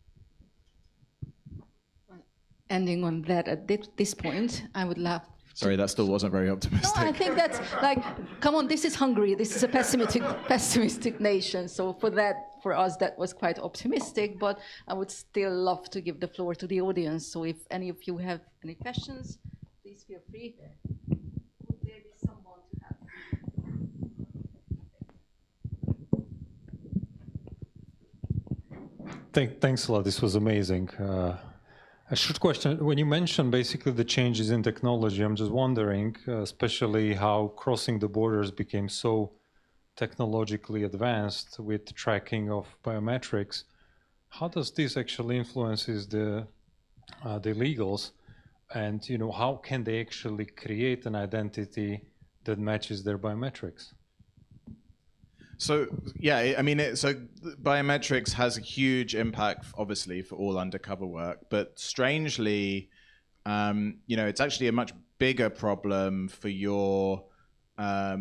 Ending on that, at this point, I would love.
Sorry, that still wasn't very optimistic.
No, I think that's like, come on, this is Hungary. This is a pessimistic nation. So for us, that was quite optimistic. But I would still love to give the floor to the audience. So if any of you have any questions, please feel free. Would there be someone to have?
Thanks a lot. This was amazing. A short question. When you mentioned basically the changes in technology, I'm just wondering, especially how crossing the borders became so technologically advanced with tracking of biometrics. How does this actually influences the illegals, and how can they actually create an identity that matches their biometrics?
So yeah, I mean, so biometrics has a huge impact, obviously, for all undercover work. But strangely, it's actually a much bigger problem for your, for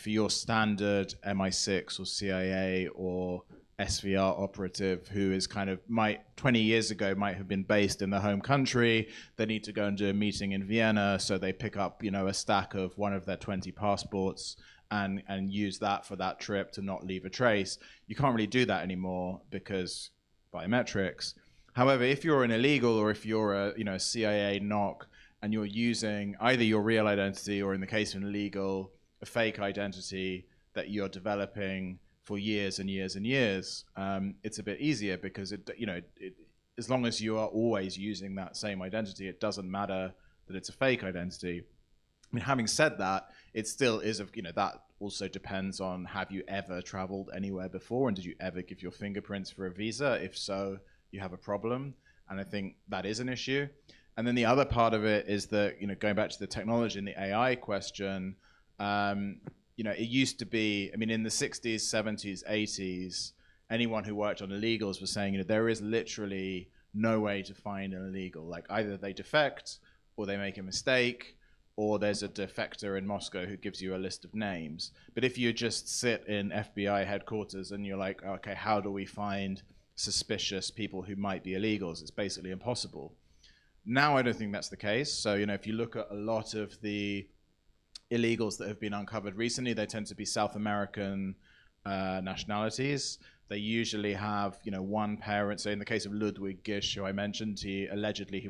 your standard MI6 or CIA or SVR operative who is 20 years ago might have been based in the home country. They need to go and do a meeting in Vienna, so they pick up, a stack of one of their 20 passports and use that for that trip to not leave a trace. You can't really do that anymore because biometrics. However, if you're an illegal or if you're a CIA knock and you're using either your real identity or, in the case of an illegal, a fake identity that you're developing for years and years and years, it's a bit easier because as long as you are always using that same identity, it doesn't matter that it's a fake identity. I mean, having said that, it still is that also depends on, have you ever traveled anywhere before, and did you ever give your fingerprints for a visa? If so, you have a problem, and I think that is an issue. And then the other part of it is that, going back to the technology and the AI question, it used to be, I mean, in the 60s, 70s, 80s, anyone who worked on illegals was saying, there is literally no way to find an illegal. Like, either they defect or they make a mistake, or there's a defector in Moscow who gives you a list of names. But if you just sit in FBI headquarters and you're like, okay, how do we find suspicious people who might be illegals? It's basically impossible. Now I don't think that's the case. So, if you look at a lot of the illegals that have been uncovered recently, they tend to be South American nationalities. They usually have, one parent. So in the case of Ludwig Gish, who I mentioned, he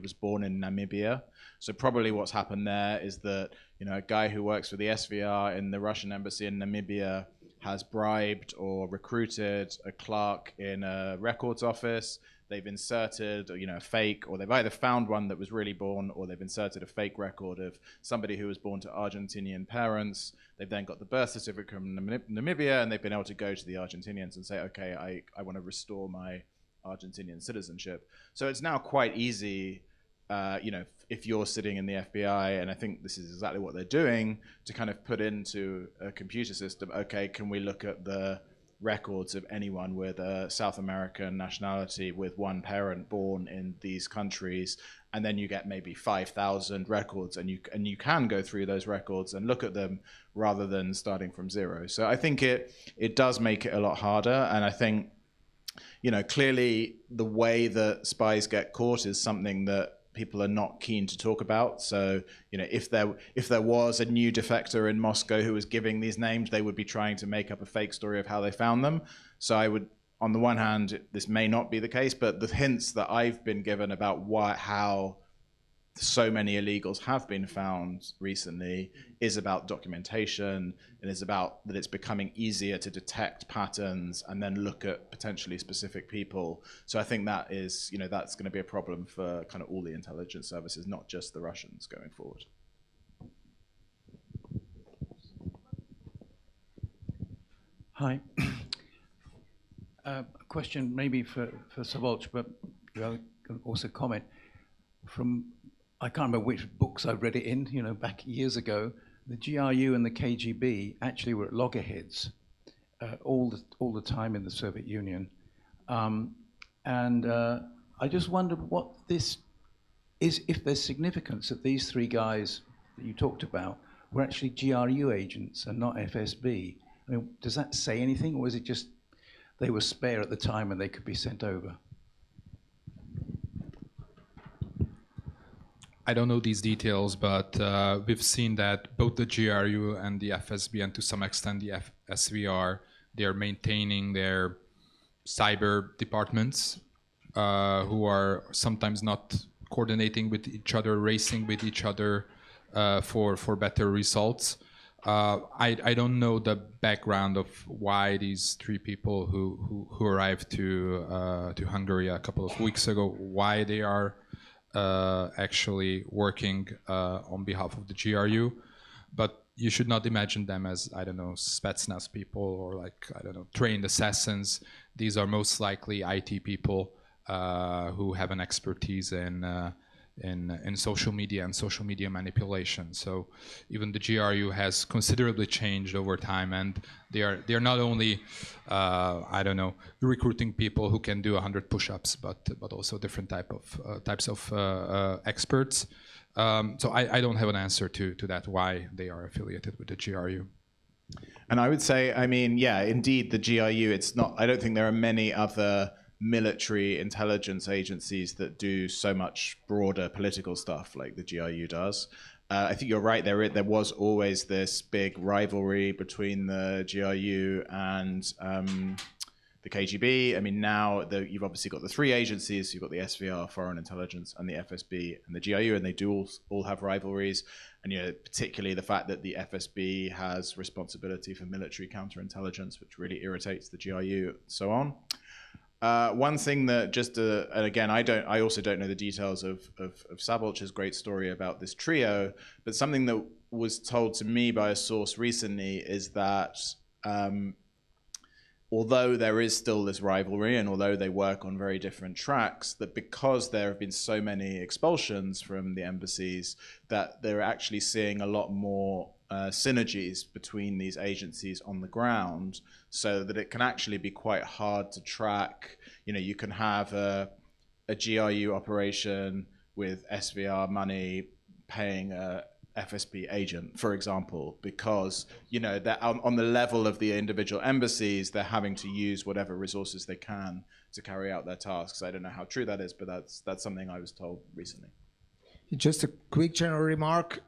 was born in Namibia. So probably what's happened there is that, a guy who works for the SVR in the Russian embassy in Namibia has bribed or recruited a clerk in a records office. They've inserted, a fake, or they've either found one that was really born, or they've inserted a fake record of somebody who was born to Argentinian parents. They've then got the birth certificate from Namibia, and they've been able to go to the Argentinians and say, okay, I want to restore my Argentinian citizenship. So it's now quite easy, if you're sitting in the FBI, and I think this is exactly what they're doing, to kind of put into a computer system, okay, can we look at the records of anyone with a South American nationality with one parent born in these countries, and then you get maybe 5,000 records, and you can go through those records and look at them rather than starting from zero. So I think it does make it a lot harder, and I think, you know, clearly the way that spies get caught is something that people are not keen to talk about. So, you know, if there was a new defector in Moscow who was giving these names, they would be trying to make up a fake story of how they found them. So I would, on the one hand, this may not be the case, but the hints that I've been given about how so many illegals have been found recently is about documentation, and is about that it's becoming easier to detect patterns and then look at potentially specific people. So I think that is, you know, that's going to be a problem for kind of all the intelligence services, not just the Russians going forward.
Hi. A question maybe for Savolch, but you can also comment. I can't remember which books I read it in, you know, back years ago. The GRU and the KGB actually were at loggerheads all the time in the Soviet Union. I just wondered what this is, if there's significance that these three guys that you talked about were actually GRU agents and not FSB. I mean, does that say anything, or is it just they were spare at the time and they could be sent over?
I don't know these details, but we've seen that both the GRU and the FSB, and to some extent the SVR, they are maintaining their cyber departments, who are sometimes not coordinating with each other, racing with each other for better results. I don't know the background of why these three people who arrived to Hungary a couple of weeks ago, why they are actually working on behalf of the GRU, but you should not imagine them as, I don't know, Spetsnaz people or like, I don't know, trained assassins. These are most likely IT people who have an expertise in social media and social media manipulation. So even the GRU has considerably changed over time, and they are not only I don't know, recruiting people who can do 100 push-ups, but also different types of experts. So I don't have an answer to that, why they are affiliated with the GRU.
And I would say, I mean, yeah, indeed, the GRU, it's not, I don't think there are many other military intelligence agencies that do so much broader political stuff like the GRU does. I think you're right, there was always this big rivalry between the GRU and the KGB. I mean, now you've obviously got the three agencies. You've got the SVR, Foreign Intelligence, and the FSB and the GRU, and they do all have rivalries. And, you know, particularly the fact that the FSB has responsibility for military counterintelligence, which really irritates the GRU, and so on. One thing that and again, I also don't know the details of Savolch's great story about this trio, but something that was told to me by a source recently is that although there is still this rivalry, and although they work on very different tracks, that because there have been so many expulsions from the embassies, that they're actually seeing a lot more synergies between these agencies on the ground, so that it can actually be quite hard to track. You know, you can have a GRU operation with SVR money paying a FSB agent, for example, because, you know, that on the level of the individual embassies, they're having to use whatever resources they can to carry out their tasks. I don't know how true that is, but that's something I was told recently.
Just a quick general remark.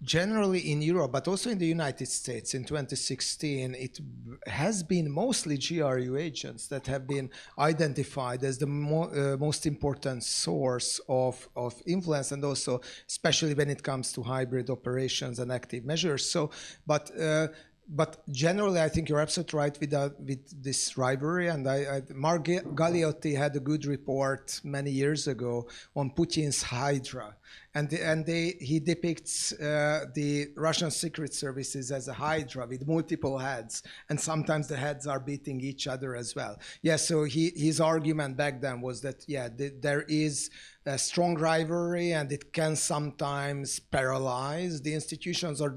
Generally in Europe, but also in the United States in 2016, it has been mostly GRU agents that have been identified as the most important source of influence, and also especially when it comes to hybrid operations and active measures. So, but generally, I think you're absolutely right with this rivalry. And Mark Galeotti had a good report many years ago on Putin's Hydra. he depicts the Russian secret services as a hydra with multiple heads, and sometimes the heads are beating each other as well. Yeah, so his argument back then was that there is a strong rivalry, and it can sometimes paralyze the institutions or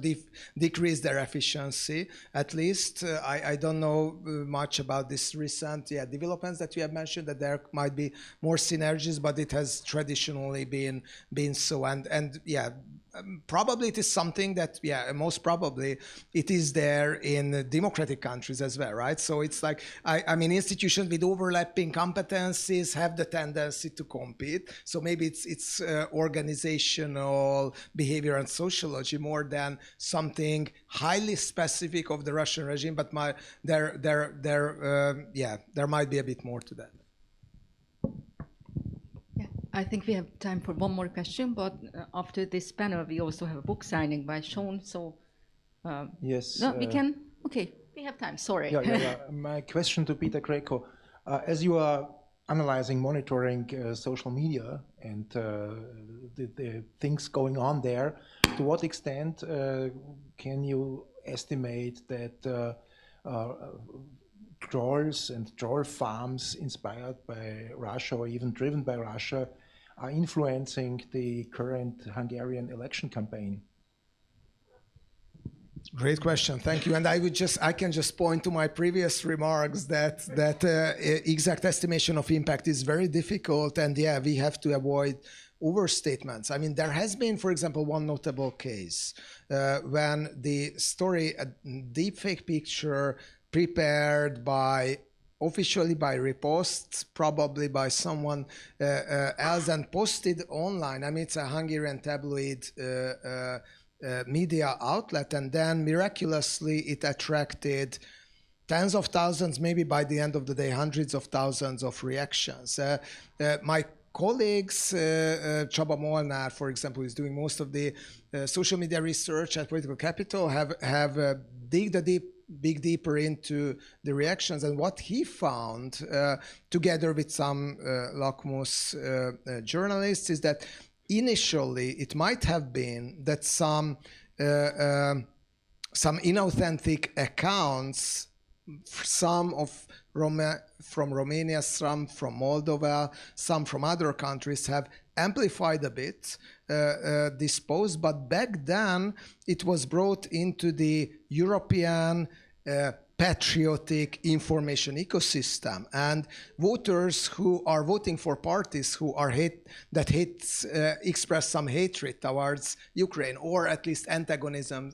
decrease their efficiency. At least I don't know much about this recent developments that you have mentioned, that there might be more synergies, but it has traditionally been so. And probably it is something that, most probably it is there in democratic countries as well, right? So it's like, I mean, institutions with overlapping competencies have the tendency to compete. So maybe it's organizational behavior and sociology more than something highly specific of the Russian regime, but there might be a bit more to that.
I think we have time for one more question, but after this panel, we also have a book signing by Shaun. So,
yes.
No, we can. Okay, we have time. Sorry.
Yeah. My question to Peter Greco: as you are analyzing, monitoring social media and the things going on there, to what extent can you estimate that trolls and troll farms inspired by Russia or even driven by Russia are influencing the current Hungarian election campaign?
Great question, thank you. And I can just point to my previous remarks that exact estimation of impact is very difficult, and we have to avoid overstatements. I mean, there has been, for example, one notable case when the story, a deepfake picture prepared officially by reposts, probably by someone else, and posted online. I mean, it's a Hungarian tabloid media outlet, and then miraculously it attracted tens of thousands, maybe by the end of the day, hundreds of thousands of reactions. My colleagues, Csaba Molnár, for example, who is doing most of the social media research at Political Capital, have dig deeper into the reactions, and what he found, together with some Lakmus journalists, is that initially it might have been that some inauthentic accounts, some from Romania, some from Moldova, some from other countries, have amplified a bit this post, but back then it was brought into the European patriotic information ecosystem, and voters who are voting for parties who are express some hatred towards Ukraine, or at least antagonism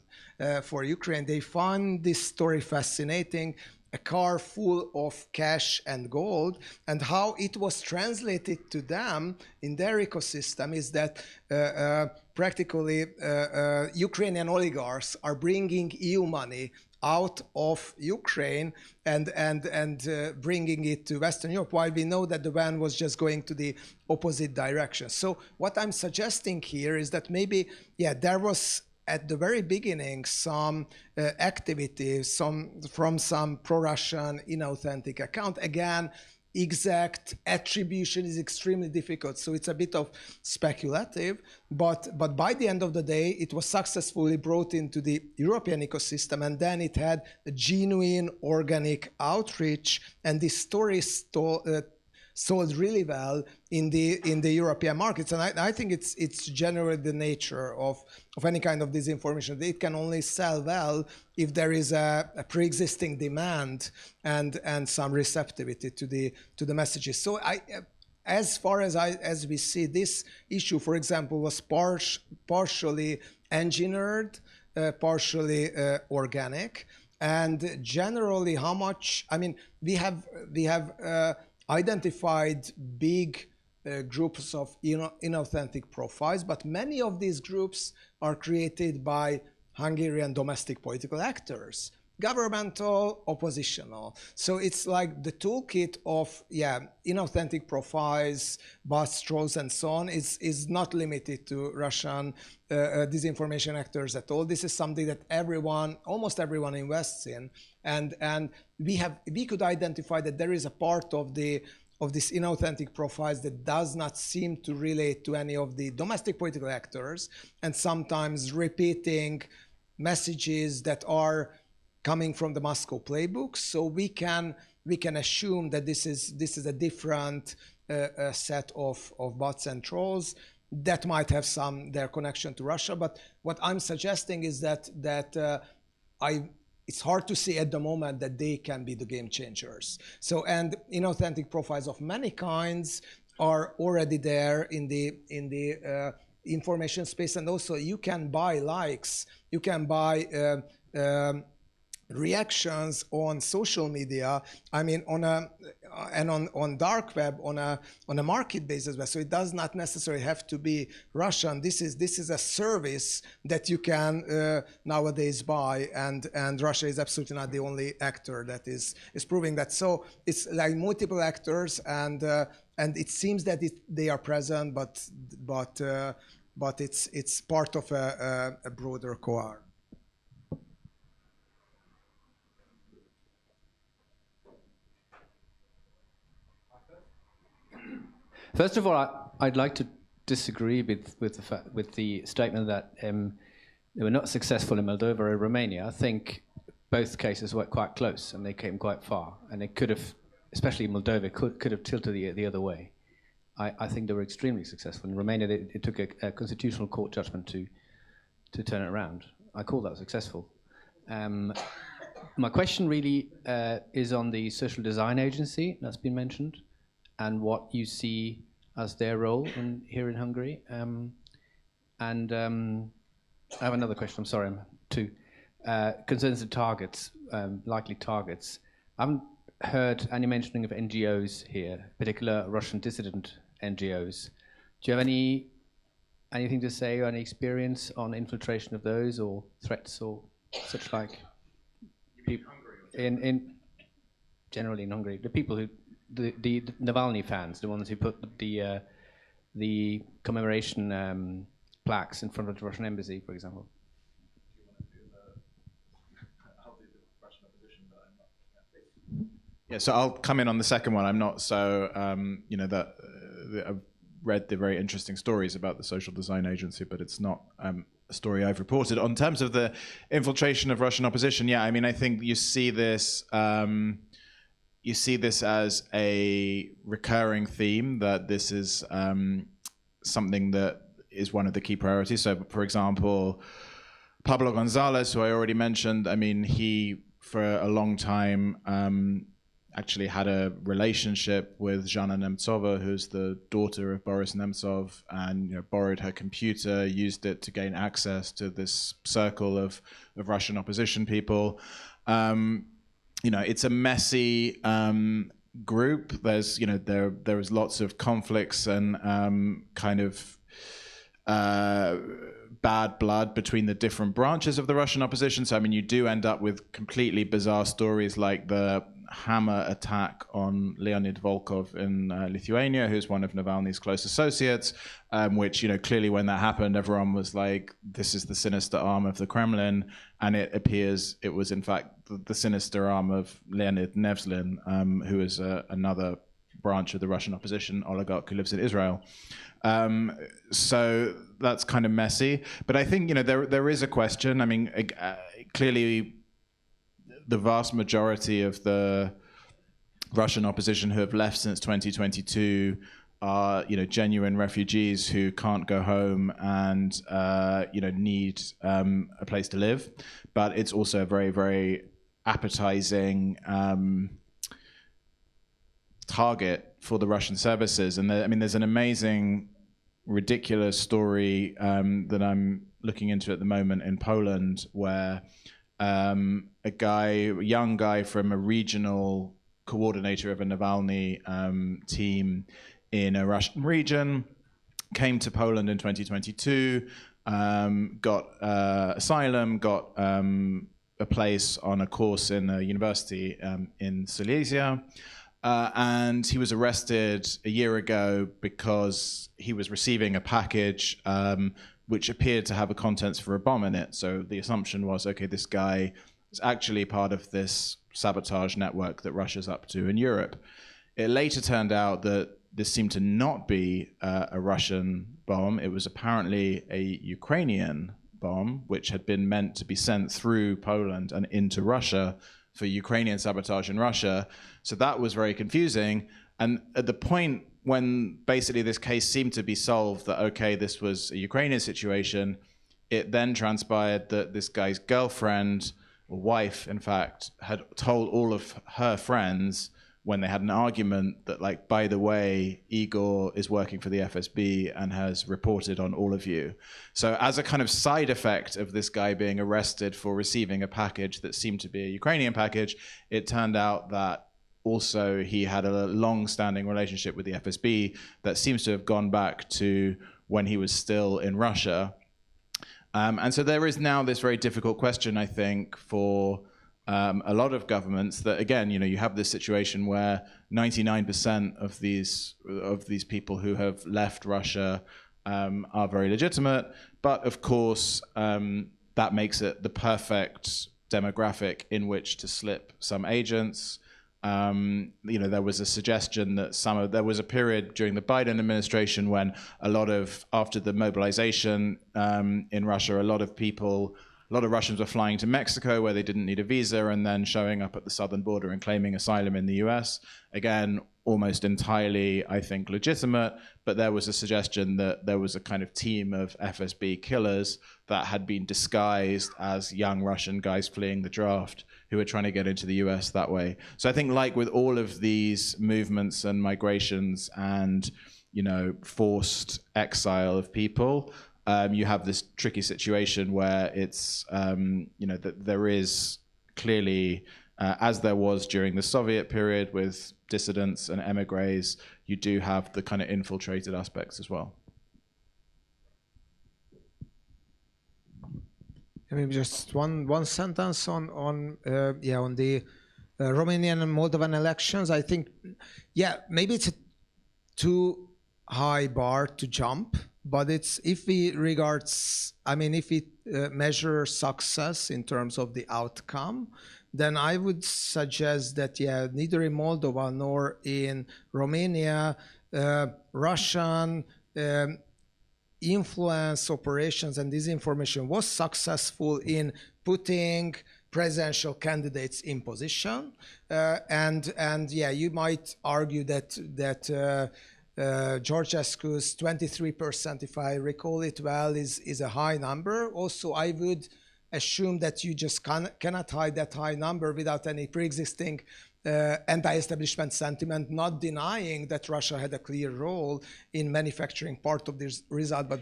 for Ukraine, they find this story fascinating. A car full of cash and gold, and how it was translated to them in their ecosystem is that practically Ukrainian oligarchs are bringing EU money out of Ukraine and bringing it to Western Europe, while we know that the van was just going to the opposite direction. So what I'm suggesting here is that maybe, there was at the very beginning some activity from some pro-Russian inauthentic account. Again, exact attribution is extremely difficult, so it's a bit of speculative, but by the end of the day it was successfully brought into the European ecosystem, and then it had a genuine organic outreach, and this story sold really well in the European markets. And I think it's generally the nature of any kind of disinformation. It can only sell well if there is a pre-existing demand and some receptivity to the messages. So as far as we see, this issue, for example, was partially engineered, partially organic, and generally how much, I mean, we have identified big groups of inauthentic profiles, but many of these groups are created by Hungarian domestic political actors, governmental, oppositional. So it's like the toolkit of inauthentic profiles, bots, trolls, and so on is not limited to Russian disinformation actors at all. This is something that almost everyone invests in, and we could identify that there is a part of the these inauthentic profiles that does not seem to relate to any of the domestic political actors, and sometimes repeating messages that are coming from the Moscow playbook. So we can assume that this is a different set of bots and trolls that might have their connection to Russia. But what I'm suggesting is that it's hard to say at the moment that they can be the game changers. So, and inauthentic profiles of many kinds are already there in the information space, and also you can buy likes, you can buy reactions on social media. I mean, on dark web, on a market basis. So it does not necessarily have to be Russian. This is a service that you can nowadays buy, and Russia is absolutely not the only actor that is proving that. So it's like multiple actors, and it seems that they are present, but it's part of a broader cohort.
First of all, I'd like to disagree with the statement that they were not successful in Moldova or Romania. I think both cases were quite close and they came quite far, and they could have, especially Moldova, could have tilted the other way. I think they were extremely successful. In Romania, it took a constitutional court judgment to turn it around. I call that successful. My question really is on the social design agency that's been mentioned, and what you see as their role here in Hungary. And I have another question, I'm sorry, too. Concerns the targets, likely targets. I haven't heard any mentioning of NGOs here, particular Russian dissident NGOs. Do you have anything to say or any experience on infiltration of those or threats or such like? In generally in Hungary, the people who the Navalny fans, the ones who put the commemoration plaques in front of the Russian embassy, for example.
Yeah, so I'll come in on the second one. I'm not so, I've read the very interesting stories about the social design agency, but it's not a story I've reported. On terms of the infiltration of Russian opposition, yeah, I mean, I think you see this as a recurring theme, that this is something that is one of the key priorities. So, for example, Pablo Gonzalez, who I already mentioned, I mean, he, for a long time, actually had a relationship with Zhana Nemtsova, who's the daughter of Boris Nemtsov, and borrowed her computer, used it to gain access to this circle of Russian opposition people. It's a messy group. There's there is lots of conflicts and kind of bad blood between the different branches of the Russian opposition. So I mean, you do end up with completely bizarre stories like the hammer attack on Leonid Volkov in Lithuania, who's one of Navalny's close associates, which, clearly when that happened, everyone was like, this is the sinister arm of the Kremlin. And it appears it was, in fact, the sinister arm of Leonid Nevzlin, who is another branch of the Russian opposition oligarch who lives in Israel. So that's kind of messy. But I think, there is a question. I mean, clearly, the vast majority of the Russian opposition who have left since 2022 are, genuine refugees who can't go home and, need a place to live. But it's also a very, very appetizing target for the Russian services. And there's an amazing, ridiculous story that I'm looking into at the moment in Poland, where a young guy from a regional coordinator of a Navalny team in a Russian region came to Poland in 2022, got asylum, got a place on a course in a university in Silesia, and he was arrested a year ago because he was receiving a package which appeared to have a contents for a bomb in it. So the assumption was, okay, this guy is actually part of this sabotage network that Russia's up to in Europe. It later turned out that this seemed to not be a Russian bomb. It was apparently a Ukrainian bomb, which had been meant to be sent through Poland and into Russia for Ukrainian sabotage in Russia. So that was very confusing. And at the point when basically this case seemed to be solved, that, okay, this was a Ukrainian situation, it then transpired that this guy's girlfriend, or wife, in fact, had told all of her friends when they had an argument that, like, by the way, Igor is working for the FSB and has reported on all of you. So as a kind of side effect of this guy being arrested for receiving a package that seemed to be a Ukrainian package, it turned out that also he had a long-standing relationship with the FSB that seems to have gone back to when he was still in Russia. And so there is now this very difficult question, I think, for a lot of governments that, again, you have this situation where 99% of these people who have left Russia are very legitimate, but of course that makes it the perfect demographic in which to slip some agents. There was a suggestion that there was a period during the Biden administration when after the mobilization in Russia, a lot of Russians were flying to Mexico where they didn't need a visa and then showing up at the southern border and claiming asylum in the US. Again, almost entirely, I think, legitimate, but there was a suggestion that there was a kind of team of FSB killers that had been disguised as young Russian guys fleeing the draft who were trying to get into the US that way. So I think, like with all of these movements and migrations and, forced exile of people, you have this tricky situation where it's, that there is clearly, as there was during the Soviet period with dissidents and emigres, you do have the kind of infiltrated aspects as well.
Maybe just one sentence on the Romanian and Moldovan elections. I think, maybe it's a too high bar to jump. But if we measure success in terms of the outcome, then I would suggest that, neither in Moldova nor in Romania, Russian influence operations and disinformation was successful in putting presidential candidates in position. You might argue that Georgescu's 23%, if I recall it well, is a high number. Also, I would assume that you just cannot hide that high number without any pre-existing anti-establishment sentiment, not denying that Russia had a clear role in manufacturing part of this result, but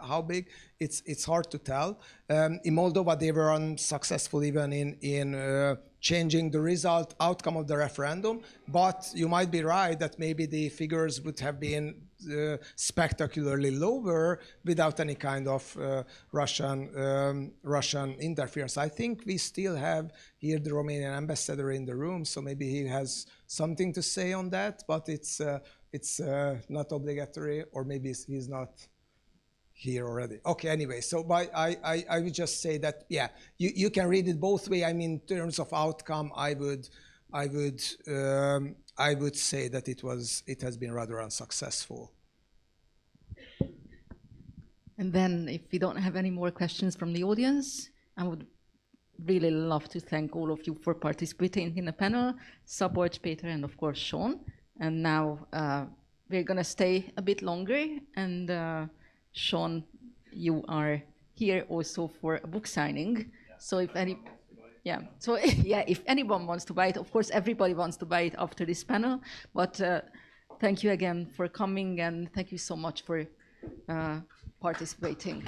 how big, it's hard to tell. In Moldova, they were unsuccessful even in changing the outcome of the referendum, but you might be right that maybe the figures would have been spectacularly lower without any kind of Russian interference. I think we still have here the Romanian ambassador in the room, so maybe he has something to say on that, but it's not obligatory, or maybe he's not here already. Okay, anyway, so I would just say that, you can read it both ways. I mean, in terms of outcome, I would say that it has been rather unsuccessful.
And then, if we don't have any more questions from the audience, I would really love to thank all of you for participating in the panel, Szabolcs, Peter, and of course Shaun. And now we're gonna stay a bit longer, and Shaun, you are here also for a book signing. So if anyone wants to buy it, of course everybody wants to buy it after this panel, but thank you again for coming, and thank you so much for participating.